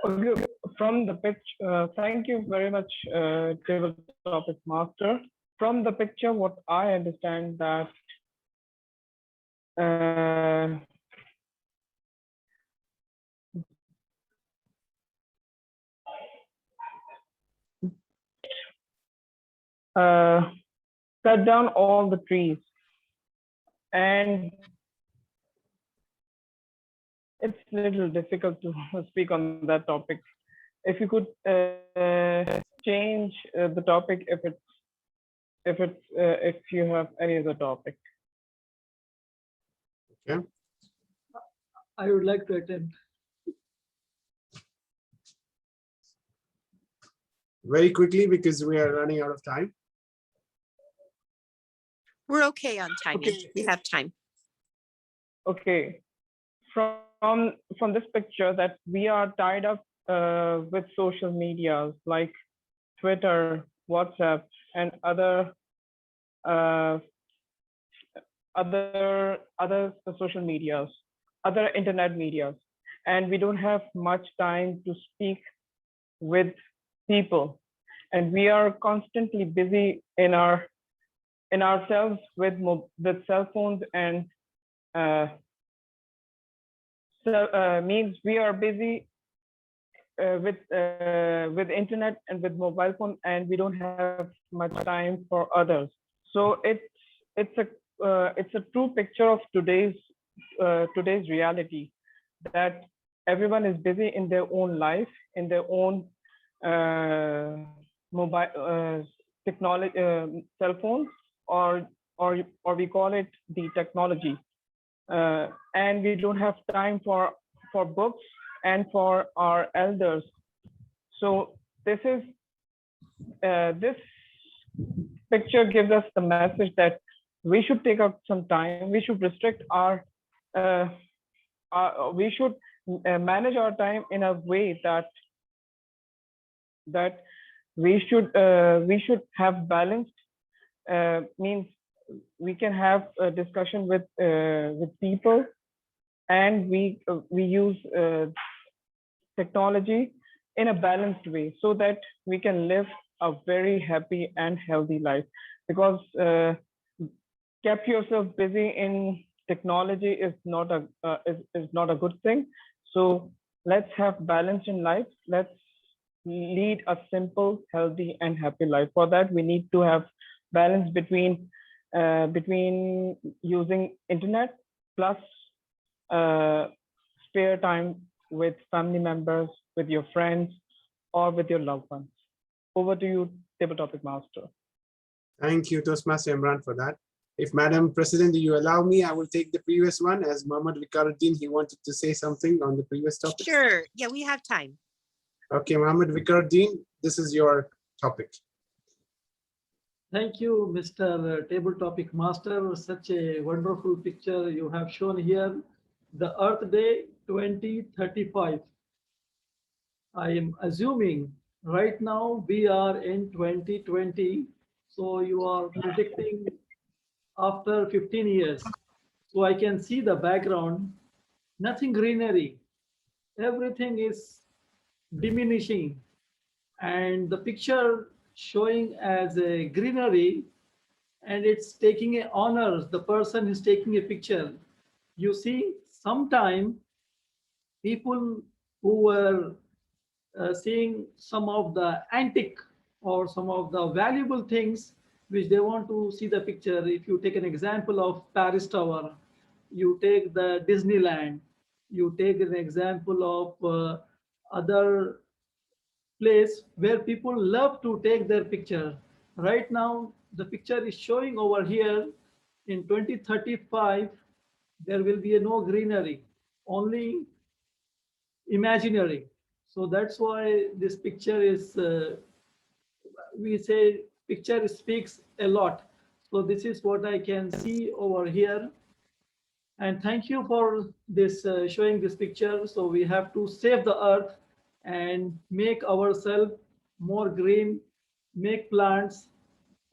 Okay, from the picture, thank you very much, Table Topic Master. From the picture, what I understand that cut down all the trees, and it's a little difficult to speak on that topic. If you could change the topic, if you have any other topic. Okay. I would like to attempt. Very quickly, because we are running out of time. We're okay on timing. Okay. We have time. Okay. From this picture, that we are tied up with social medias like Twitter, WhatsApp, and other social medias, other internet medias, and we don't have much time to speak with people, and we are constantly busy in ourselves with cell phones, and means we are busy with internet and with mobile phone, and we don't have much time for others. So it's a true picture of today's reality, that everyone is busy in their own life, in their own mobile technology, cell phones, or we call it the technology, and we don't have time for books and for our elders. So this picture gives us the message that we should take out some time. We should restrict we should manage our time in a way that we should have balanced, means we can have a discussion with people, and we use technology in a balanced way, so that we can live a very happy and healthy life. Because keep yourself busy in technology is not a good thing. So let's have balance in life. Let's lead a simple, healthy, and happy life. For that, we need to have balance between using internet plus spare time with family members, with your friends, or with your loved ones. Over to you, Table Topic Master. Thank you, Toastmaster Imran, for that. If Madam President, you allow me, I will take the previous one, as Mohammed Vikaruddin, he wanted to say something on the previous topic. Sure. Yeah, we have time. Okay, Mohammed Vikaruddin, this is your topic. Thank you, Mr. Table Topic Master. Such a wonderful picture you have shown here. The Earth Day 2035. I am assuming right now we are in 2020. So you are predicting after 15 years. So I can see the background, nothing greenery. Everything is diminishing. And the picture showing as a greenery, and it's taking a honors, the person is taking a picture. You see, sometime people who were seeing some of the antique or some of the valuable things which they want to see the picture. If you take an example of Paris Tower, you take the Disneyland, you take an example of other place where people love to take their picture. Right now, the picture is showing over here in 2035, there will be no greenery, only imaginary. So that's why this picture is, we say picture speaks a lot. So this is what I can see over here. And thank you for this showing this picture. So we have to save the earth and make ourselves more green, make plants,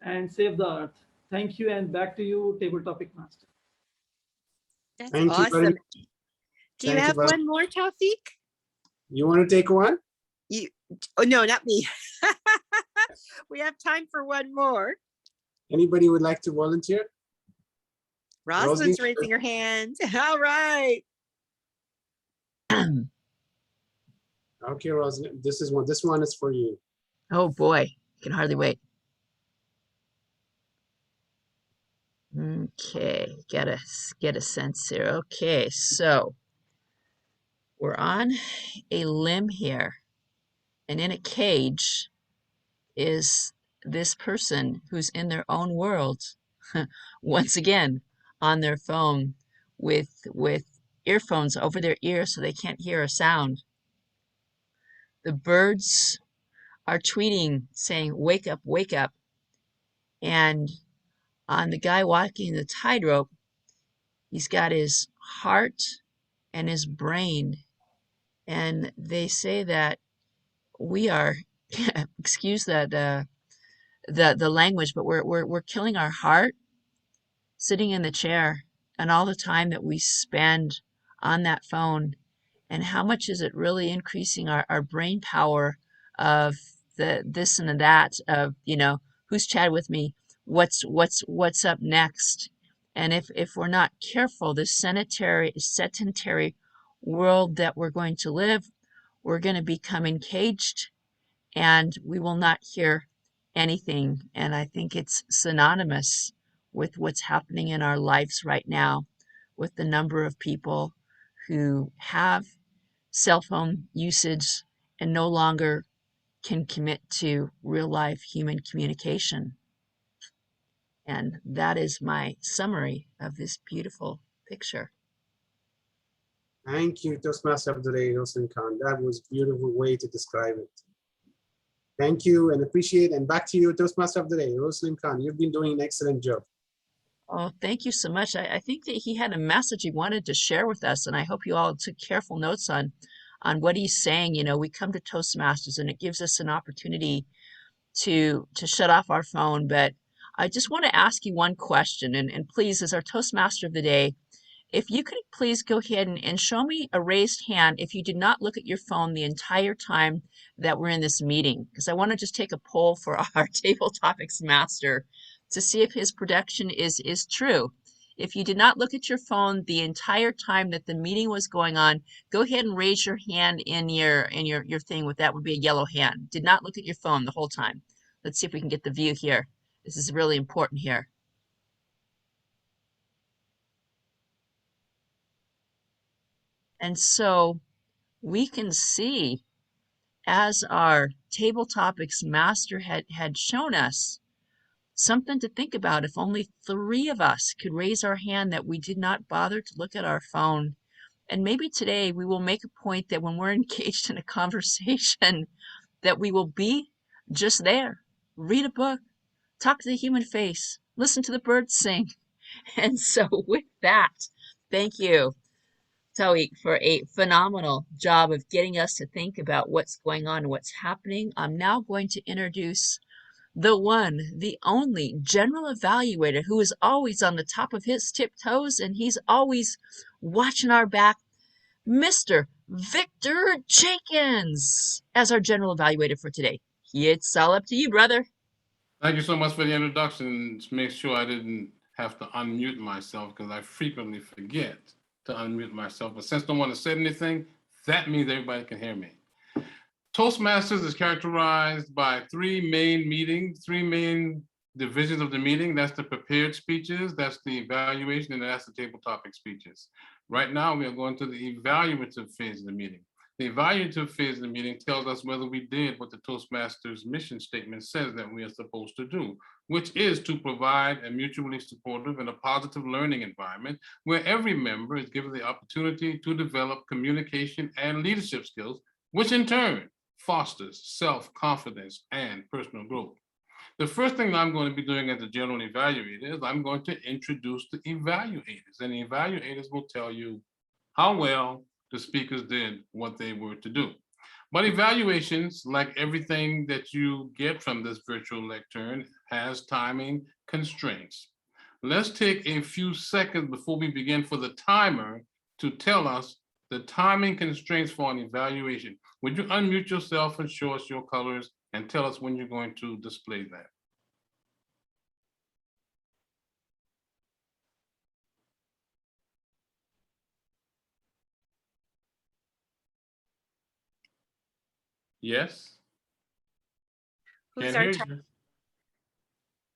and save the earth. Thank you, and back to you, Table Topic Master. That's Thank you very awesome. much. Do you Thank you have very- one more, Taufik? You want to take one? Oh, no, not me. We have time for one more. Anybody would like to volunteer? Rosalind's Rosie? raising her hand. All right. Okay, Rosalind, this one is for you. Oh boy, I can hardly wait. Okay, get a sense here. Okay, so we're on a limb here, and in a cage is this person who's in their own world, once again on their phone with earphones over their ears so they can't hear a sound. The birds are tweeting saying, "Wake up, wake up." And on the guy walking the tightrope, he's got his heart and his brain. And they say that we are, excuse that the language, but we're killing our heart sitting in the chair, and all the time that we spend on that phone, and how much is it really increasing our brain power of the this and the that of, you know, who's chatted with me, what's up next. And if we're not careful, this sedentary world that we're going to live, we're going to become encaged, and we will not hear anything. And I think it's synonymous with what's happening in our lives right now, with the number of people who have cell phone usage and no longer can commit to real life human communication. And that is my summary of this beautiful picture. Thank you, Toastmaster of the Day, Rosalind Khan. That was a beautiful way to describe it. Thank you and appreciate. And back to you, Toastmaster of the Day, Rosalind Khan. You've been doing an excellent job. Oh, thank you so much. I think that he had a message he wanted to share with us, and I hope you all took careful notes on what he's saying. You know, we come to Toastmasters and it gives us an opportunity to shut off our phone. But I just want to ask you one question, and please, as our Toastmaster of the Day, if you could please go ahead and show me a raised hand if you did not look at your phone the entire time that we're in this meeting, because I want to just take a poll for our table topics master to see if his prediction is true. If you did not look at your phone the entire time that the meeting was going on, go ahead and raise your hand in your thing. With that would be a yellow hand. Did not look at your phone the whole time. Let's see if we can get the view here. This is really important here. And so we can see, as our table topics master had shown us, something to think about. If only 3 of us could raise our hand that we did not bother to look at our phone. And maybe today we will make a point that when we're engaged in a conversation, that we will be just there. Read a book, talk to the human face, listen to the birds sing. And so with that, thank you, Tawik, for a phenomenal job of getting us to think about what's going on and what's happening. I'm now going to introduce the one, the only general evaluator who is always on the top of his tiptoes, and he's always watching our back, Mr. Victor Jenkins, as our general evaluator for today. It's all up to you, brother. Thank you so much for the introduction. To make sure I didn't have to unmute myself, because I frequently forget to unmute myself. But since no one has said anything, that means everybody can hear me. Toastmasters is characterized by 3 main divisions of the meeting. That's the prepared speeches, that's the evaluation, and that's the table topic speeches. Right now, we are going to the evaluative phase of the meeting. The evaluative phase of the meeting tells us whether we did what the Toastmasters mission statement says that we are supposed to do, which is to provide a mutually supportive and a positive learning environment where every member is given the opportunity to develop communication and leadership skills, which in turn fosters self-confidence and personal growth. The first thing I'm going to be doing as a general evaluator is I'm going to introduce the evaluators, and the evaluators will tell you how well the speakers did what they were to do. But evaluations, like everything that you get from this virtual lectern, has timing constraints. Let's take a few seconds before we begin for the timer to tell us the timing constraints for an evaluation. Would you unmute yourself and show us your colors and tell us when you're going to display that? Yes? Who's Can't our hear you.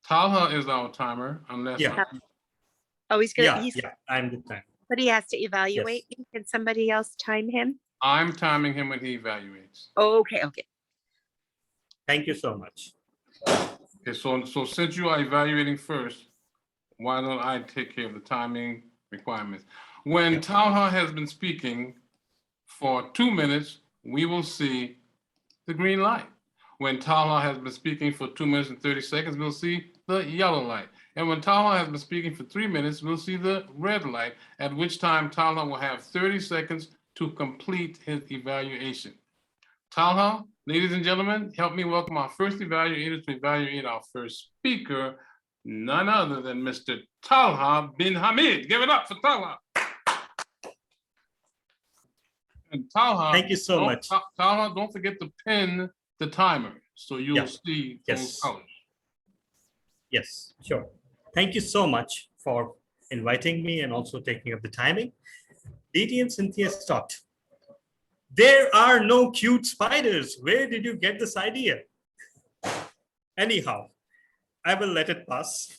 Talha is our timer, unless Yeah. Oh, he's gonna. Yeah, I'm the time. But he has to evaluate. Yes. Can somebody else time him? I'm timing him when he evaluates. Oh, okay. Thank you so much. Okay, so since you are evaluating first, why don't I take care of the timing requirements? When Talha has been speaking for 2 minutes, we will see the green light. When Talha has been speaking for 2 minutes and 30 seconds, we'll see the yellow light. And when Talha has been speaking for 3 minutes, we'll see the red light, at which time Talha will have 30 seconds to complete his evaluation. Talha, ladies and gentlemen, help me welcome our first evaluator to evaluate our first speaker, none other than Mr. Talha bin Hamid. Give it up for Talha. And Talha, thank you so much. Talha, don't forget to pin the timer so you'll see those colors. Yes, sure. Thank you so much for inviting me and also taking up the timing. Diti and Cynthia stopped. There are no cute spiders. Where did you get this idea? Anyhow, I will let it pass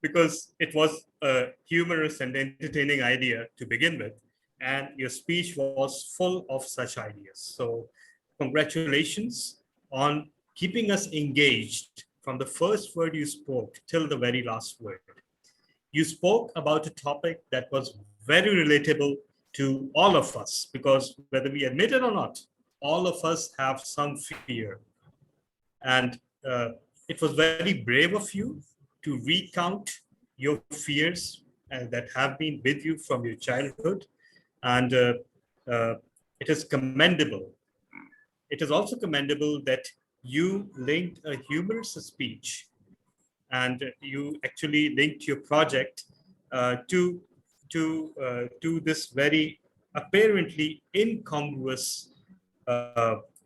because it was a humorous and entertaining idea to begin with. And your speech was full of such ideas. So congratulations on keeping us engaged from the first word you spoke till the very last word. You spoke about a topic that was very relatable to all of us, because whether we admit it or not, all of us have some fear. And it was very brave of you to recount your fears that have been with you from your childhood. And it is commendable. It is also commendable that you linked a humorous speech and you actually linked your project to this very apparently incongruous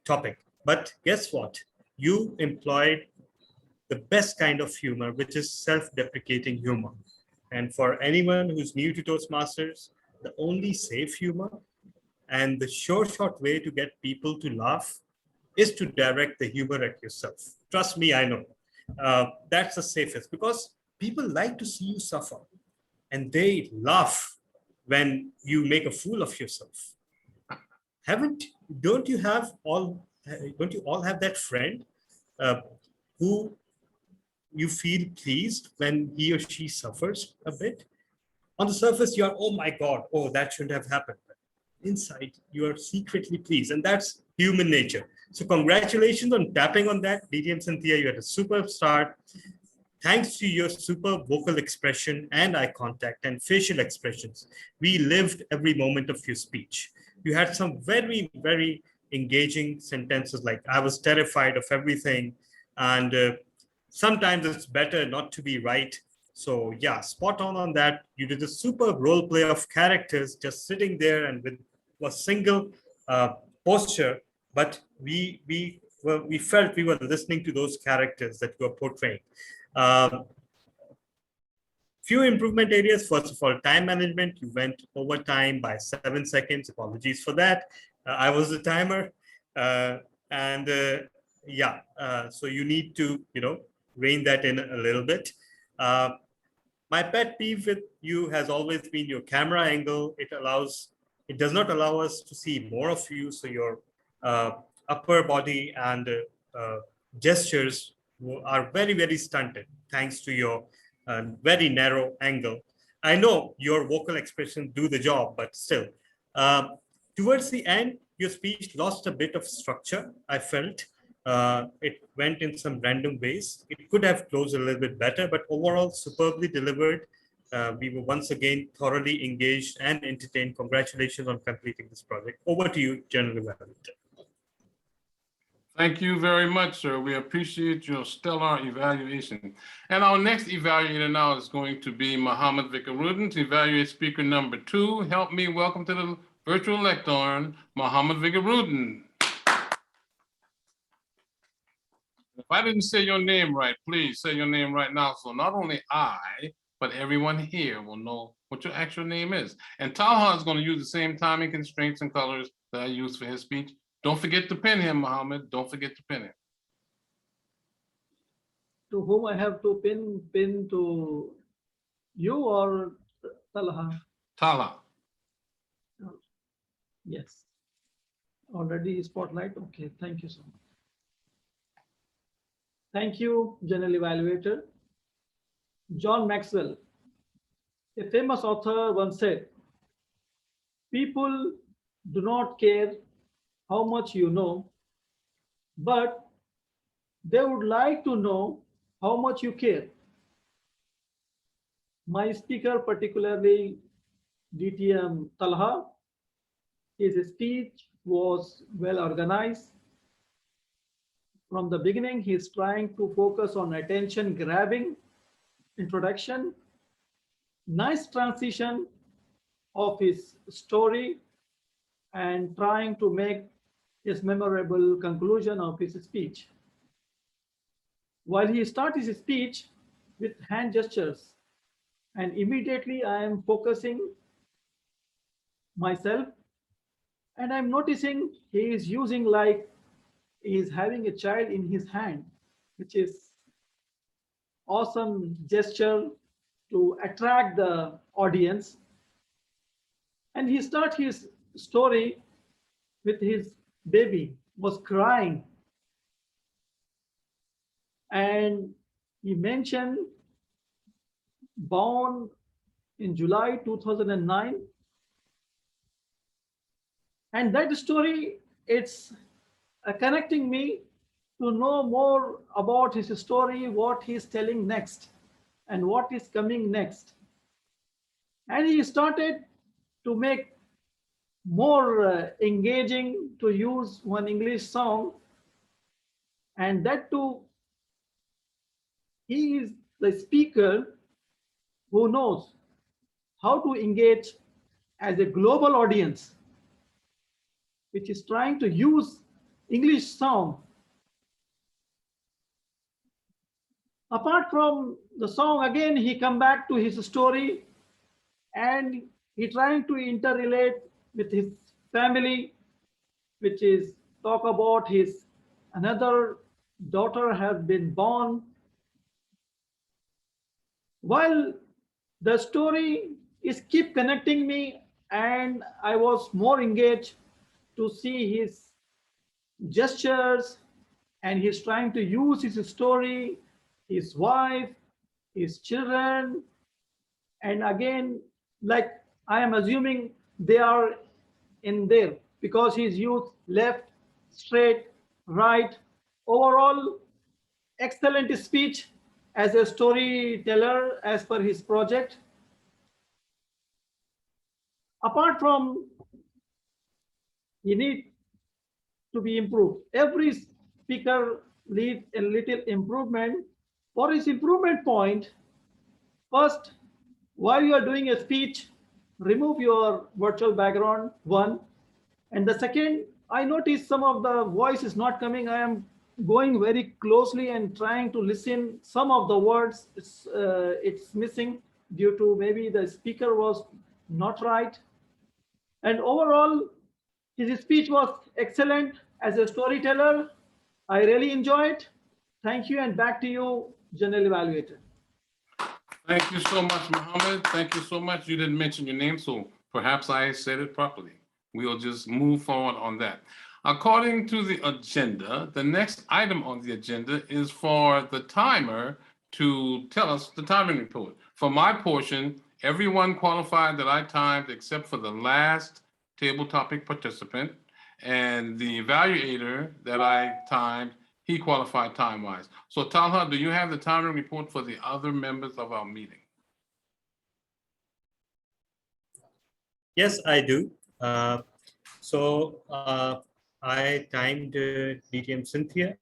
topic. But guess what? You employed the best kind of humor, which is self-deprecating humor. And for anyone who's new to Toastmasters, the only safe humor and the short way to get people to laugh is to direct the humor at yourself. Trust me, I know. That's the safest, because people like to see you suffer and they laugh when you make a fool of yourself. Don't you all have that friend who you feel pleased when he or she suffers a bit? On the surface, you are, oh my God, oh, that shouldn't have happened. But inside, you are secretly pleased, and that's human nature. So congratulations on tapping on that. Diti and Cynthia, you had a superb start. Thanks to your superb vocal expression and eye contact and facial expressions, we lived every moment of your speech. You had some very, very engaging sentences like, I was terrified of everything. And sometimes it's better not to be right. So yeah, spot on that. You did a superb role play of characters just sitting there and with a single posture, but we felt we were listening to those characters that you were portraying. Few improvement areas. First of all, time management. You went over time by 7 seconds. Apologies for that. I was the timer. So you need to, rein that in a little bit. My pet peeve with you has always been your camera angle. It does not allow us to see more of you. So your upper body and gestures are very, very stunted thanks to your very narrow angle. I know your vocal expressions do the job, but still. Towards the end, your speech lost a bit of structure, I felt. It went in some random ways. It could have closed a little bit better, but overall, superbly delivered. We were once again thoroughly engaged and entertained. Congratulations on completing this project. Over to you, General Evaluator. Thank you very much, sir. We appreciate your stellar evaluation. And our next evaluator now is going to be Mohammed Vikarudin to evaluate speaker number 2. Help me welcome to the virtual lectern, Mohammed Vikarudin. If I didn't say your name right, please say your name right now. So not only I, but everyone here will know what your actual name is. And Talha is going to use the same timing constraints and colors that I used for his speech. Don't forget to pin him, Mohammed. Don't forget to pin him. To whom I have to pin to You or Talha? Talha. Yes. Already spotlight. Okay, thank you so much. Thank you, General Evaluator. John Maxwell, a famous author, once said, people do not care how much you know, but they would like to know how much you care. My speaker, particularly DTM Talha, his speech was well organized. From the beginning, he's trying to focus on attention grabbing introduction, nice transition of his story, and trying to make his memorable conclusion of his speech. While he starts his speech with hand gestures, and immediately I am focusing myself, and I'm noticing he is using like he is having a child in his hand, which is awesome gesture to attract the audience. And he starts his story with his baby was crying, and he mentioned born in July 2009, and that story, it's connecting me to know more about his story, what he's telling next and what is coming next. And he started to make more engaging to use one English song, and that too, he is the speaker who knows how to engage as a global audience, which is trying to use English song. Apart from the song, again, he come back to his story, and he trying to interrelate with his family, which is talk about his another daughter has been born. While the story is keep connecting me, and I was more engaged to see his gestures, and he's trying to use his story, his wife, his children, and again, like I am assuming they are in there because he's used left, straight, right. Overall, excellent speech as a storyteller as per his project. Apart from, he need to be improved. Every speaker needs a little improvement. For his improvement point, first, while you are doing a speech, remove your virtual background, one. And the second, I noticed some of the voice is not coming. I am going very closely and trying to listen. Some of the words, it's missing due to maybe the speaker was not right. And overall, his speech was excellent as a storyteller. I really enjoyed. Thank you, and back to you, General Evaluator. Thank you so much, Mohammed. Thank you so much. You didn't mention your name, so perhaps I said it properly. We'll just move forward on that. According to the agenda, the next item on the agenda is for the timer to tell us the timing report. For my portion, everyone qualified that I timed except for the last table topic participant, and the evaluator that I timed, he qualified time-wise. So Talha, do you have the timing report for the other members of our meeting? Yes, I do. I timed DTM Cynthia.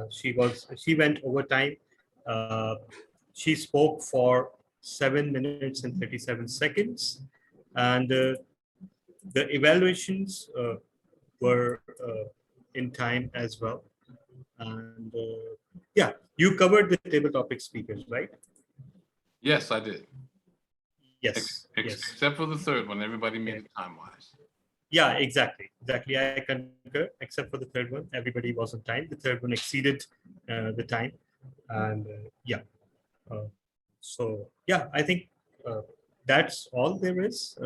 She went over time. She spoke for 7 minutes and 37 seconds, and the evaluations were in time as well. And yeah, you covered the table topic speakers, right? Yes, I did. Yes. Except for the third one, everybody made it time-wise. Yeah, exactly. I concur. Except for the third one, everybody was on time. The third one exceeded the time, and yeah. So yeah, I think That's all there is.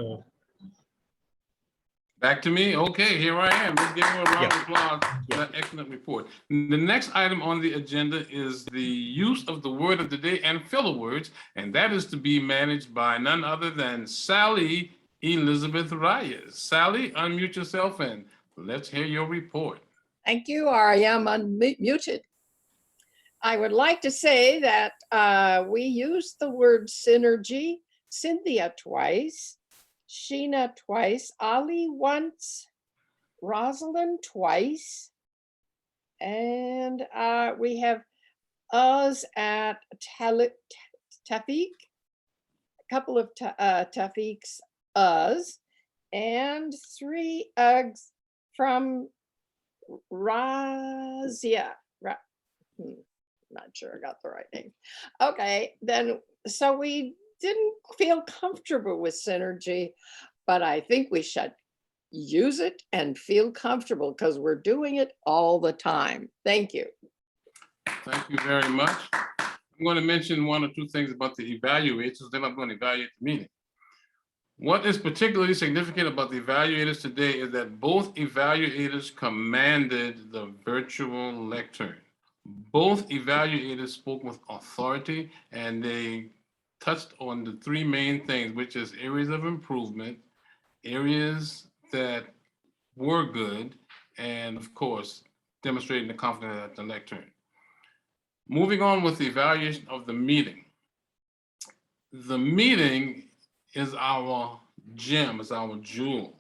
Back to me. Okay, here I am. Let's give her a round of applause for that excellent report. The next item on the agenda is the use of the word of the day and filler words, and that is to be managed by none other than Sally Elizabeth Reyes. Sally, unmute yourself and let's hear your report. Thank you. I am unmuted. I would like to say that we used the word synergy, Cynthia twice, Sheena twice, Ali once, Rosalind twice, and we have us at Tafiq, a couple of Tafiq's us, and 3 Uggs from Razia. Not sure I got the right name. Okay, then, so we didn't feel comfortable with synergy, but I think we should use it and feel comfortable because we're doing it all the time. Thank you. Thank you very much. I'm going to mention 1 or 2 things about the evaluators, then I'm going to evaluate the meeting. What is particularly significant about the evaluators today is that both evaluators commanded the virtual lectern. Both evaluators spoke with authority and they touched on the 3 main things, which is areas of improvement, areas that were good, and of course, demonstrating the confidence at the lectern. Moving on with the evaluation of the meeting. The meeting is our gem, is our jewel.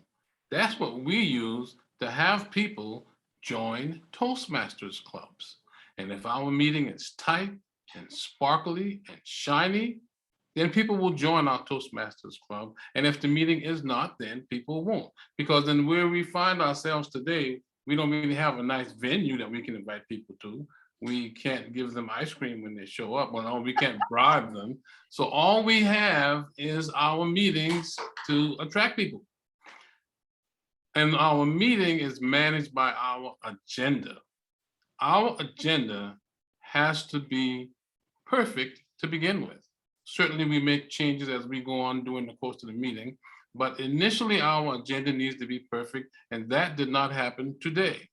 That's what we use to have people join Toastmasters clubs. And if our meeting is tight and sparkly and shiny, then people will join our Toastmasters club. And if the meeting is not, then people won't. Because in where we find ourselves today, we don't really have a nice venue that we can invite people to. We can't give them ice cream when they show up. Well, we can't bribe them. So all we have is our meetings to attract people. And our meeting is managed by our agenda. Our agenda has to be perfect to begin with. Certainly we make changes as we go on during the course of the meeting, but initially our agenda needs to be perfect, and that did not happen today.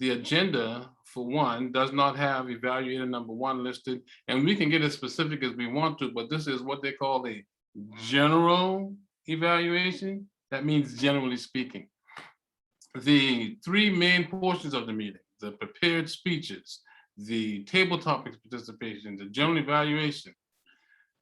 The agenda, for one, does not have evaluator number 1 listed, and we can get as specific as we want to, but this is what they call a general evaluation. That means generally speaking. The 3 main portions of the meeting, the prepared speeches, the table topics participation, the general evaluation,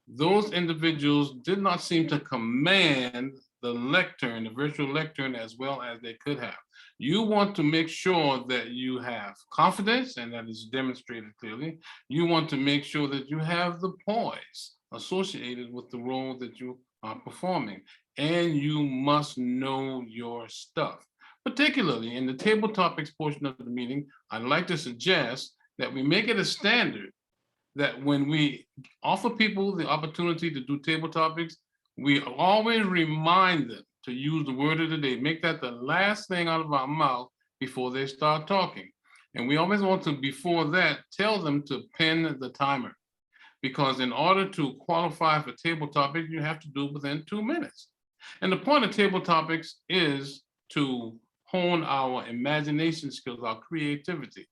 those individuals did not seem to command the lectern, the virtual lectern, as well as they could have. You want to make sure that you have confidence, and that is demonstrated clearly. You want to make sure that you have the poise associated with the role that you are performing, and you must know your stuff. Particularly in the table topics portion of the meeting, I'd like to suggest that we make it a standard that when we offer people the opportunity to do table topics, we always remind them to use the word of the day. Make that the last thing out of our mouth before they start talking. And we always want to, before that, tell them to pin the timer. Because in order to qualify for table topics, you have to do it within 2 minutes. And the point of table topics is to hone our imagination skills, our creativity.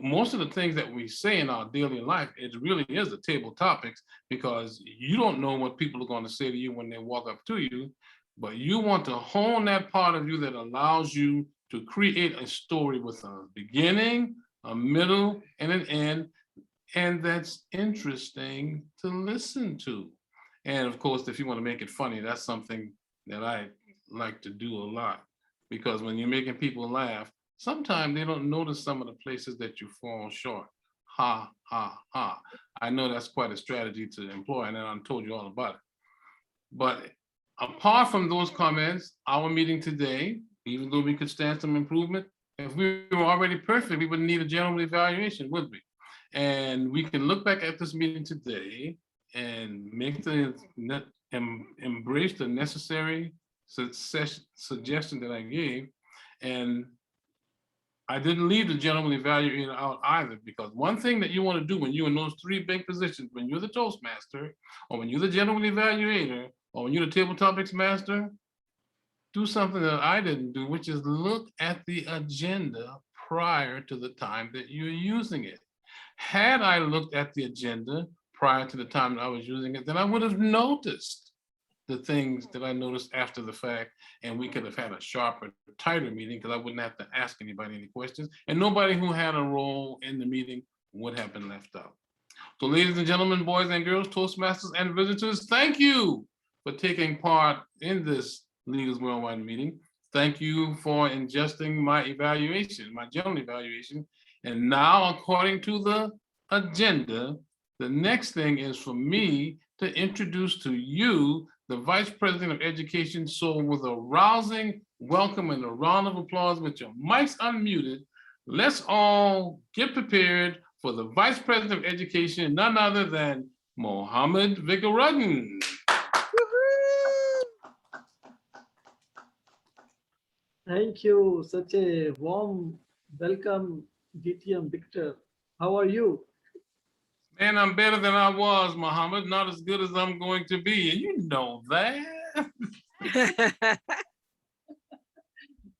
Most of the things that we say in our daily life, it really is a table topics, because you don't know what people are going to say to you when they walk up to you, but you want to hone that part of you that allows you to create a story with a beginning, a middle, and an end, and that's interesting to listen to. And of course, if you want to make it funny, that's something that I like to do a lot, because when you're making people laugh, sometimes they don't notice some of the places that you fall short. Ha, ha, ha. I know that's quite a strategy to employ, and I told you all about it. But apart from those comments, our meeting today, even though we could stand some improvement, if we were already perfect, we wouldn't need a general evaluation, would we? And we can look back at this meeting today and make embrace the necessary suggestion that I gave. And I didn't leave the general evaluator out either, because one thing that you want to do when you're in those three big positions, when you're the Toastmaster, or when you're the general evaluator, or when you're the table topics master, do something that I didn't do, which is look at the agenda prior to the time that you're using it. Had I looked at the agenda prior to the time that I was using it, then I would have noticed the things that I noticed after the fact, and we could have had a sharper, tighter meeting because I wouldn't have to ask anybody any questions, and nobody who had a role in the meeting would have been left out. So ladies and gentlemen, boys and girls, Toastmasters and visitors, thank you for taking part in this Leaders Worldwide meeting. Thank you for ingesting my evaluation, my general evaluation. And now, according to the agenda, the next thing is for me to introduce to you the Vice President of Education. So with a rousing welcome and a round of applause with your mics unmuted, let's all get prepared for the Vice President of Education, none other than Mohammed Vigaruddin. Thank you. Such a warm welcome, DTM Victor. How are you? Man, I'm better than I was, Mohammed. Not as good as I'm going to be, and you know that.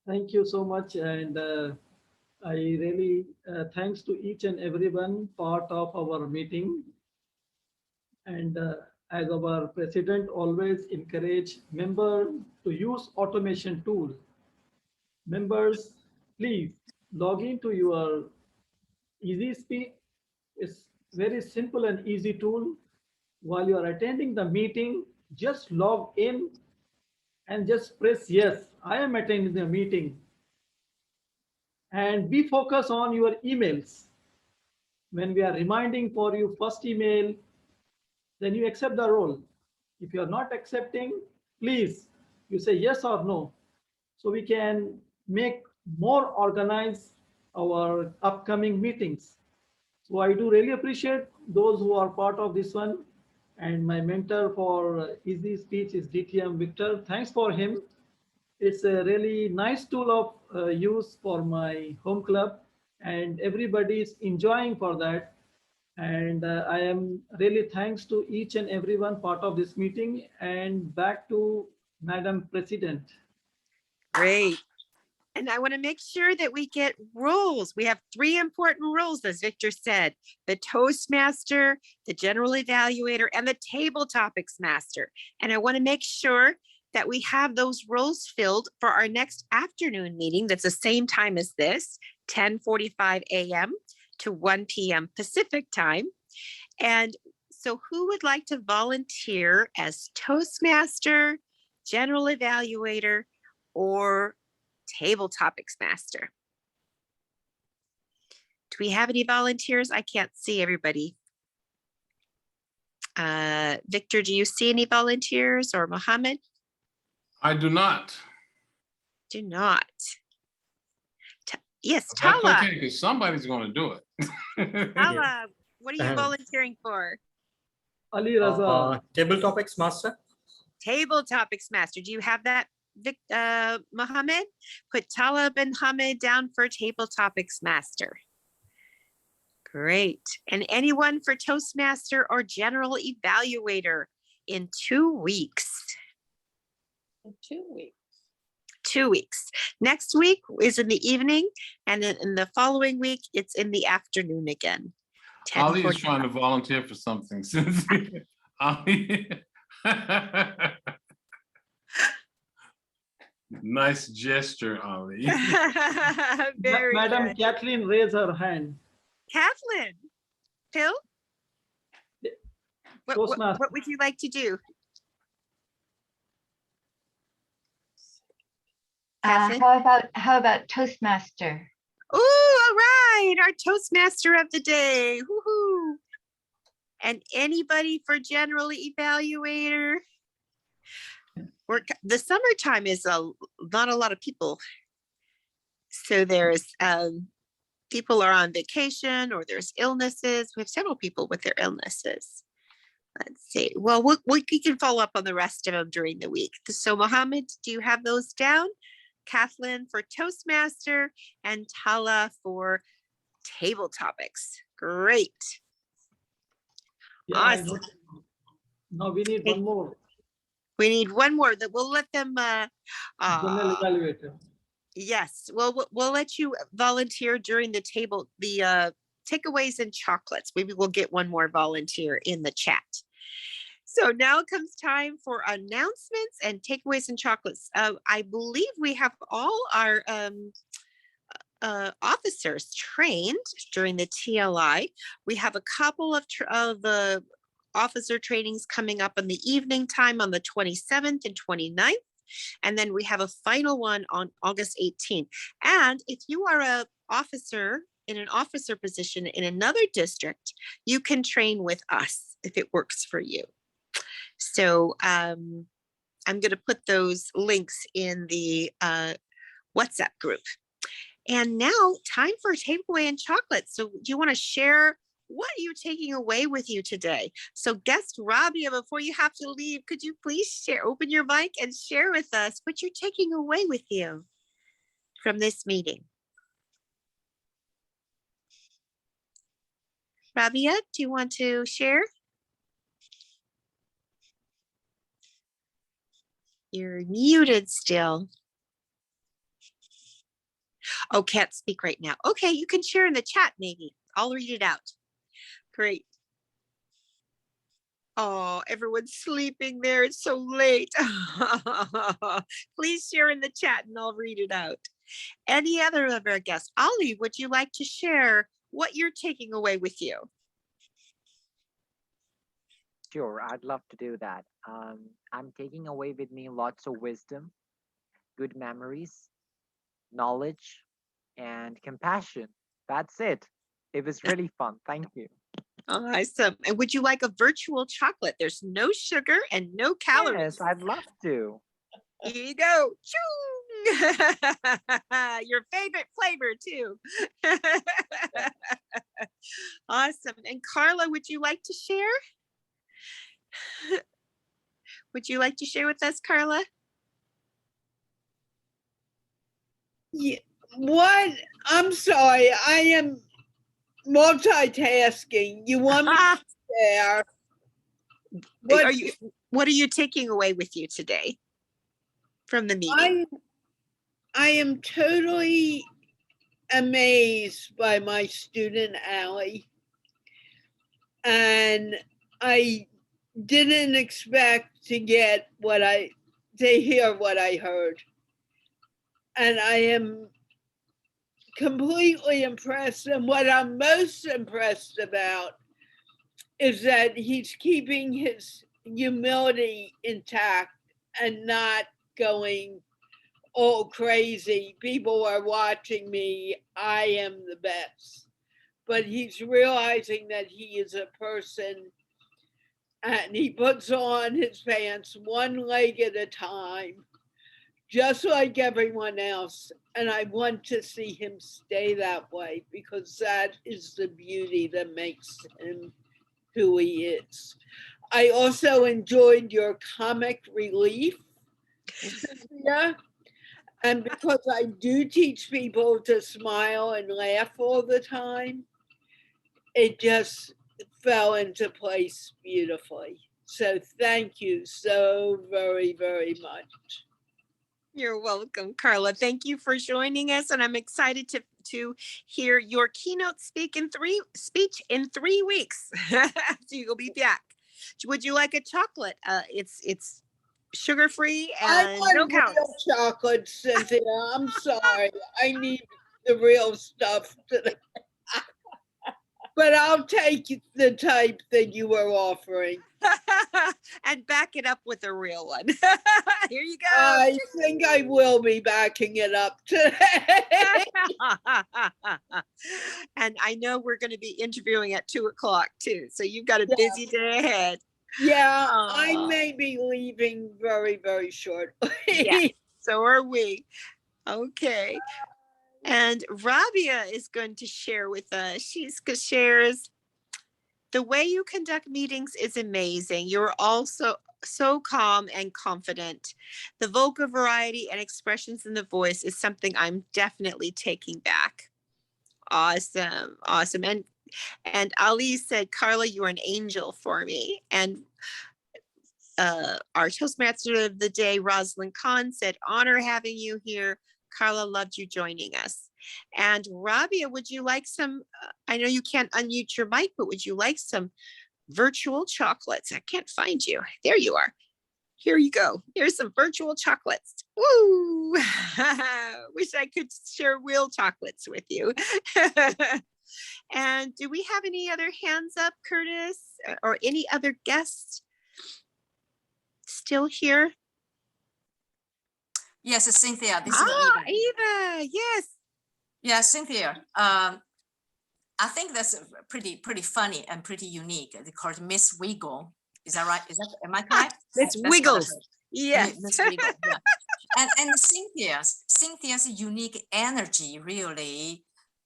Thank you so much. And I really thanks to each and everyone part of our meeting. And as our president always encourage member to use automation tool. Members, please log into your Easy Speak. It's very simple and easy tool. While you are attending the meeting, just log in and just press yes, I am attending the meeting. And be focused on your emails. When we are reminding for you first email, then you accept the role. If you are not accepting, please, you say yes or no. So we can make more organized our upcoming meetings. So I do really appreciate those who are part of this one. And my mentor for Easy Speech is DTM Victor. Thanks for him. It's a really nice tool of use for my home club, and everybody is enjoying for that. And I am really thanks to each and everyone part of this meeting. And back to Madam President. Great. And I want to make sure that we get rules. We have 3 important rules, as Victor said: the Toastmaster, the General Evaluator, and the Table Topics Master. And I want to make sure that we have those roles filled for our next afternoon meeting. That's the same time as this, 10:45 a.m. to 1 p.m. Pacific time. And so who would like to volunteer as Toastmaster, General Evaluator, or Table Topics Master? Do we have any volunteers? I can't see everybody. Victor, do you see any volunteers, or Mohammed? I do not. Do not. Yes, That's Tala. okay, because somebody's going to do it. Tala, what are you volunteering for? Ali Raza. Table Topics Master. Table Topics Master. Do you have that, Mohammed? Put Tala bin Hamid down for Table Topics Master. Great. And anyone for Toastmaster or General Evaluator in 2 weeks? In 2 weeks. 2 weeks. Next week is in the evening, and then in the following week, it's in the afternoon again. Ali is trying to volunteer for something. Ali. Nice gesture, Ali. Very Madam good. Kathleen raised her hand. Kathleen, Phil, what would you like to do? How about Toastmaster? Oh, all right, our Toastmaster of the day. Woohoo! And anybody for General Evaluator? The summertime is not a lot of people. So there's people are on vacation, or there's illnesses. We have several people with their illnesses. Let's see. Well, we can follow up on the rest of them during the week. So Mohammed, do you have those down? Kathleen for Toastmaster, and Tala for Table Topics. Great. Yeah, I Awesome. know. Now we need one more We need one more that we'll let them. general evaluator. Yes, well, we'll let you volunteer during the table, the takeaways and chocolates. Maybe we'll get one more volunteer in the chat. So now comes time for announcements and takeaways and chocolates. I believe we have all our officers trained during the TLI. We have a couple of the officer trainings coming up in the evening time on the 27th and 29th. And then we have a final one on August 18th. And if you are an officer in an officer position in another district, you can train with us if it works for you. So I'm going to put those links in the WhatsApp group. And now time for takeaway and chocolate. So do you want to share what are you taking away with you today? So guest Rabia, before you have to leave, could you please share, open your mic and share with us what you're taking away with you from this meeting? Rabia, do you want to share? You're muted still. Oh, can't speak right now. Okay, you can share in the chat maybe. I'll read it out. Great. Oh, everyone's sleeping there. It's so late. Please share in the chat and I'll read it out. Any other of our guests? Ali, would you like to share what you're taking away with you? Sure, I'd love to do that. I'm taking away with me lots of wisdom, good memories, knowledge, and compassion. That's it. It was really fun. Thank you. Awesome. And would you like a virtual chocolate? There's no sugar and no calories. Yes, I'd love to. Here you go. Choo! Your favorite flavor too. Awesome. And Carla, would you like to share? Would you like to share with us, Carla? Yeah, what? I'm sorry, I am multitasking. You want me to share? What are you taking away with you today from the meeting? I am totally amazed by my student Allie, and I didn't expect to hear what I heard, and I am completely impressed. And what I'm most impressed about is that he's keeping his humility intact and not going all crazy. People are watching me. I am the best. But he's realizing that he is a person and he puts on his pants one leg at a time, just like everyone else. And I want to see him stay that way because that is the beauty that makes him who he is. I also enjoyed your comic relief, Cynthia. And because I do teach people to smile and laugh all the time, it just fell into place beautifully. So thank you so very, very much. You're welcome, Carla. Thank you for joining us. And I'm excited to hear your keynote speech in 3 weeks. So you'll be back. Would you like a chocolate? It's sugar-free and I want no calories. real chocolate, Cynthia. I'm sorry. I need the real stuff today. But I'll take the type that you were offering. And back it up with a real one. Here you go. I think I will be backing it up today. And I know we're going to be interviewing at 2:00 too. So you've got a busy day ahead. Yeah, I may be leaving very, very shortly. Yeah, so are we. Okay. And Rabia is going to share with us. She shares The way you conduct meetings is amazing. You're also so calm and confident. The vocal variety and expressions in the voice is something I'm definitely taking back. Awesome. Awesome. And Ali said, Carla, you're an angel for me. And our Toastmaster of the day, Rosalind Khan, said, honor having you here. Carla, loved you joining us. And Rabia, would you like some, I know you can't unmute your mic, but would you like some virtual chocolates? I can't find you. There you are. Here you go. Here's some virtual chocolates. Woo! Wish I could share real chocolates with you. And do we have any other hands up, Curtis, or any other guests still here? Yes, Cynthia. This is Eva. Yes. Yeah, Cynthia. I think that's pretty funny and pretty unique. They call it Miss Wiggle. Is that right? Am I correct? Miss Wiggles. Yes. Miss Wiggle. Yeah. And Cynthia's unique energy really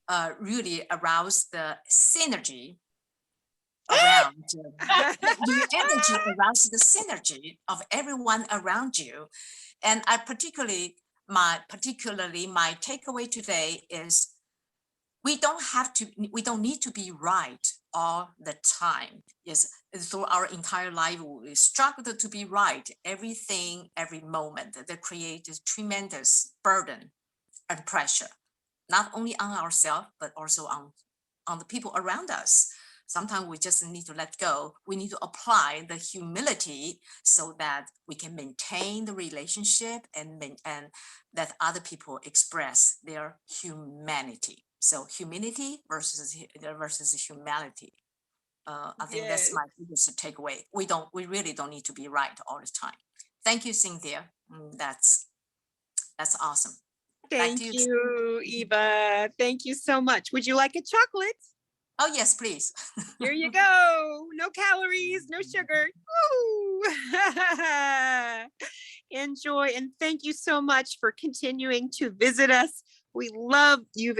aroused the synergy around your energy aroused the synergy of everyone around you. And I particularly my takeaway today is we don't need to be right all the time. Yes, through our entire life, we struggle to be right every moment. That creates tremendous burden and pressure, not only on ourselves, but also on the people around us. Sometimes we just need to let go. We need to apply the humility so that we can maintain the relationship and that other people express their humanity. So humility versus humanity. I think that's my biggest takeaway. We really don't need to be right all the time. Thank you, Cynthia. That's awesome. Thank you, Eva. Thank you so much. Would you like a chocolate? Oh, yes, please. Here you go. No calories, no sugar. Woo! Enjoy. And thank you so much for continuing to visit us. We love you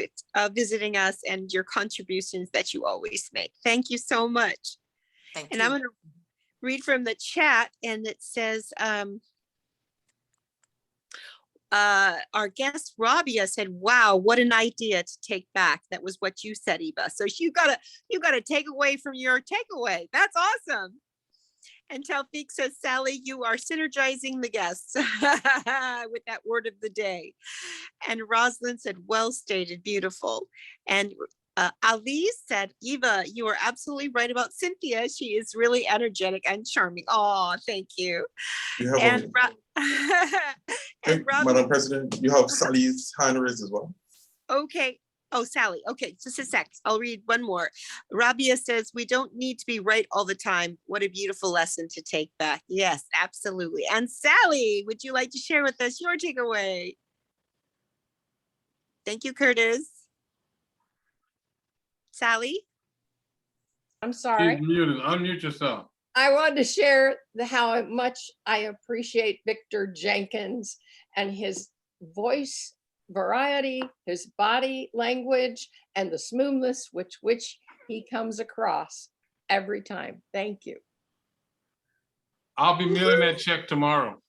visiting us and your contributions that you always make. Thank you so much. Thank you. And I'm going to read from the chat, and it says, our guest Rabia said, wow, what an idea to take back. That was what you said, Eva. So you gotta take away from your takeaway. That's awesome. And Taufik says, Sally, you are synergizing the guests with that word of the day. And Rosalind said, well stated, beautiful. And Ali said, Eva, you are absolutely right about Cynthia. She is really energetic and charming. Oh, thank you. And Madam President, you have Sally's hand raised as well. Okay. Oh, Sally. Okay, just a sec. I'll read one more. Rabia says, we don't need to be right all the time. What a beautiful lesson to take back. Yes, absolutely. And Sally, would you like to share with us your takeaway? Thank you, Curtis. Sally? I'm sorry. She's muted. Unmute yourself. I wanted to share how much I appreciate Victor Jenkins and his voice variety, his body language, and the smoothness with which he comes across every time. Thank you. I'll be mailing that check tomorrow.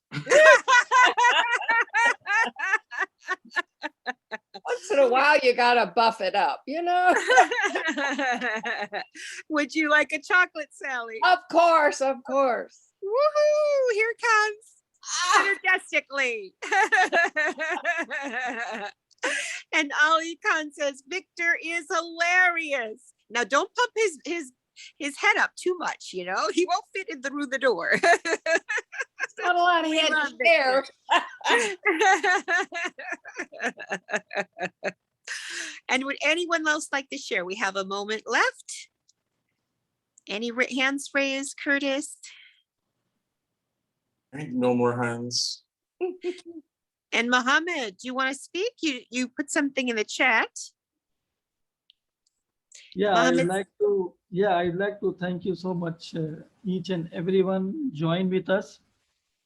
Once in a while, you gotta buff it up, you know? Would you like a chocolate, Sally? Of course, of course. Woohoo! Here comes synergistically. And Ali Khan says, Victor is hilarious. Now, don't pump his head up too much, you know? He won't fit in through the door. Not a lot of head there. And would anyone else like to share? We have a moment left. Any hands raised, Curtis? No more hands. And Mohammed, do you want to speak? You put something in the chat. Yeah, I'd like to thank you so much, each and everyone join with us.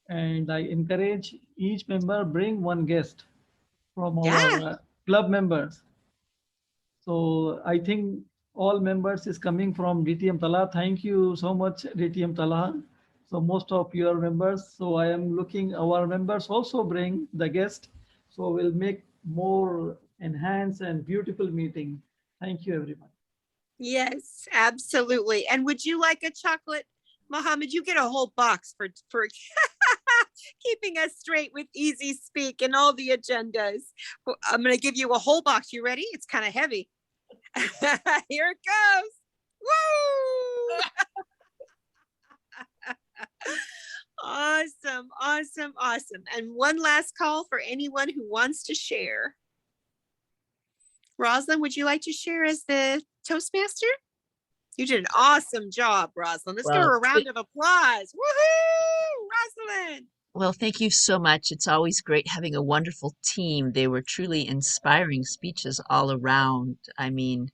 And I encourage each member bring one guest from our club members. So I think all members is coming from DTM Tala. Thank you so much, DTM Tala. So most of your members. So I am looking, our members also bring the guest. So we'll make more enhanced and beautiful meeting. Thank you, everyone. Yes, absolutely. And would you like a chocolate? Mohammed, you get a whole box for keeping us straight with easy speak and all the agendas. I'm going to give you a whole box. You ready? It's kind of heavy. Here it goes. Woo! Awesome, awesome, awesome. And one last call for anyone who wants to share. Rosalind, would you like to share as the Toastmaster? You did an awesome job, Rosalind. Let's give her a round of applause. Woohoo, Rosalind. Well, thank you so much. It's always great having a wonderful team. They were truly inspiring speeches all around. I mean,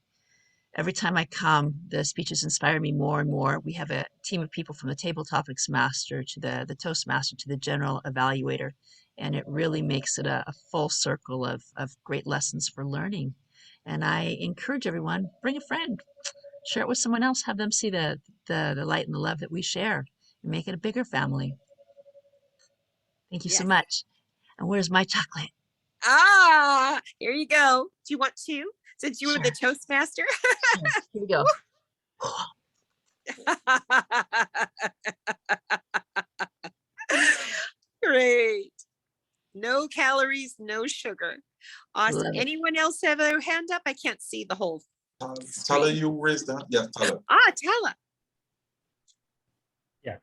every time I come, the speeches inspire me more and more. We have a team of people from the table topics master to the Toastmaster to the general evaluator, and it really makes it a full circle of great lessons for learning. And I encourage everyone, bring a friend, share it with someone else, have them see the light and the love that we share, and make it a bigger family. Thank you so Yes. much. And where's my chocolate? Ah, here you go. Do you want two? Since you were the Toastmaster? Here we go. Great. No calories, no sugar. Awesome. Love it. Anyone else have their hand up? I can't see the whole. Tala, you raised that? Yeah, Tala. Ah, Tala. Yeah.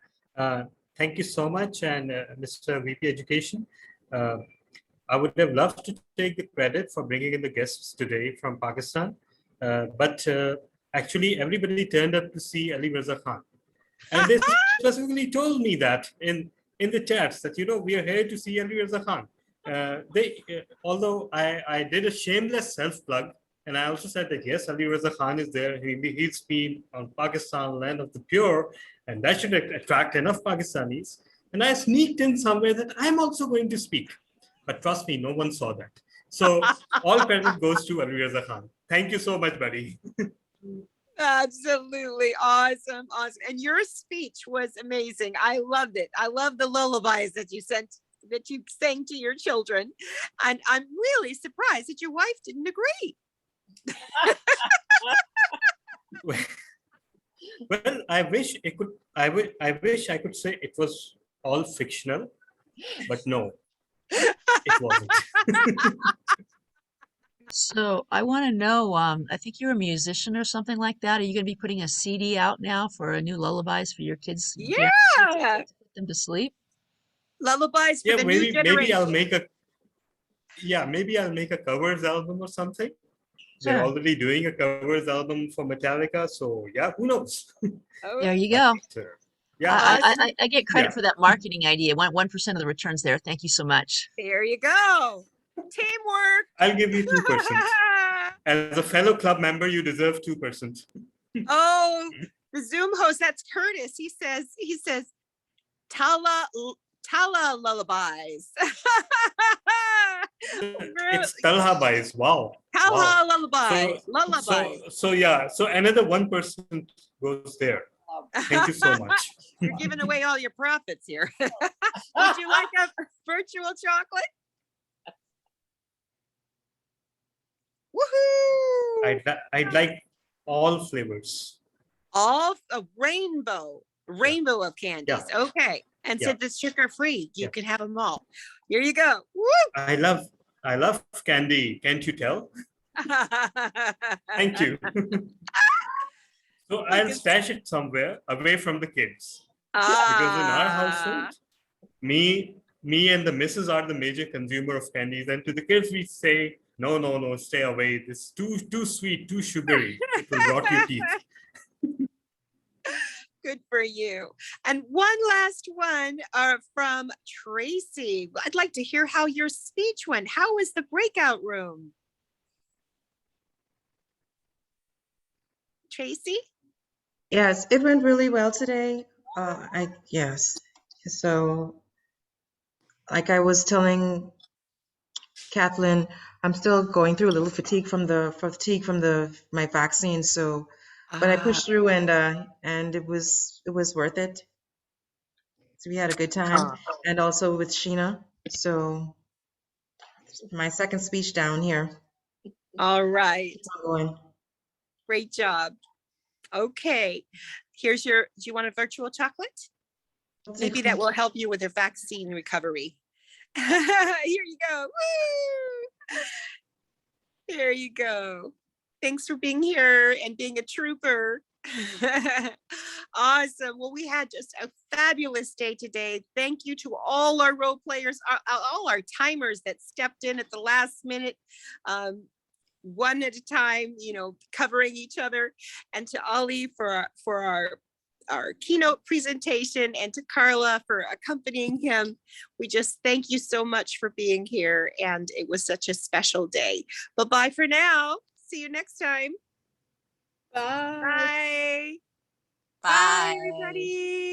Thank you so much, and Mr. VP Education. I would have loved to take the credit for bringing in the guests today from Pakistan, but actually everybody turned up to see Ali Raza Khan. And they specifically told me that in the chats that, we are here to see Ali Raza Khan. Although I did a shameless self-plug, and I also said that, yes, Ali Raza Khan is there. He's been on Pakistan, land of the pure, and that should attract enough Pakistanis. And I sneaked in somewhere that I'm also going to speak. But trust me, no one saw that. So all credit goes to Ali Raza Khan. Thank you so much, buddy. Absolutely awesome, awesome. And your speech was amazing. I loved it. I love the lullabies that you sang to your children. And I'm really surprised that your wife didn't agree. Well, I wish I could say it was all fictional, but no, it wasn't. So I want to know, I think you're a musician or something like that. Are you going to be putting a CD out now for a new lullabies for your kids? Yeah. To put them to sleep? Lullabies for Yeah, the new generation. maybe I'll make a covers album or something. They're Sure. already doing a covers album for Metallica, so yeah, who knows? There you go. Yeah, I get credit for that marketing idea. 1% of the returns there. Thank you so much. There you go. Teamwork. I'll give you 2%. As a fellow club member, you deserve 2%. Oh, the Zoom host, that's Curtis. He says, Tala lullabies. It's Talha Bais. Wow. Talha Wow. lullabies. So another 1% goes there. Thank you so much. You're giving away all your profits here. Would you like a virtual chocolate? Woohoo! I'd like all flavors. All a rainbow of candies. Yeah. Okay. And Yeah. since it's sugar free, you can have them all. Here you go. Woo! I love candy. Can't you tell? Thank you. So I'll stash it somewhere away from the kids. Because in our household, me and the missus are the major consumer of candies. And to the kids, we say, no, stay away. It's too sweet, too sugary. It will rot your teeth. Good for you. And one last one from Tracy. I'd like to hear how your speech went. How was the breakout room? Tracy? Yes, it went really well today. Yes. So, like I was telling Kathleen. I'm still going through a little fatigue from my vaccine. So, but I pushed through and it was worth it. So we had a good time, and also with Sheena. So my second speech down here. All right. Keep on going. Great job. Okay. Here's do you want a virtual chocolate? Maybe that will help you with your vaccine recovery. Here you go. Woo! There you go. Thanks for being here and being a trooper. Awesome. Well, we had just a fabulous day today. Thank you to all our role players, all our timers that stepped in at the last minute, one at a time, covering each other, and to Ali for our keynote presentation, and to Carla for accompanying him. We just thank you so much for being here, and it was such a special day. Bye-bye for now. See you next time. Bye. Bye. Bye. Bye, everybody.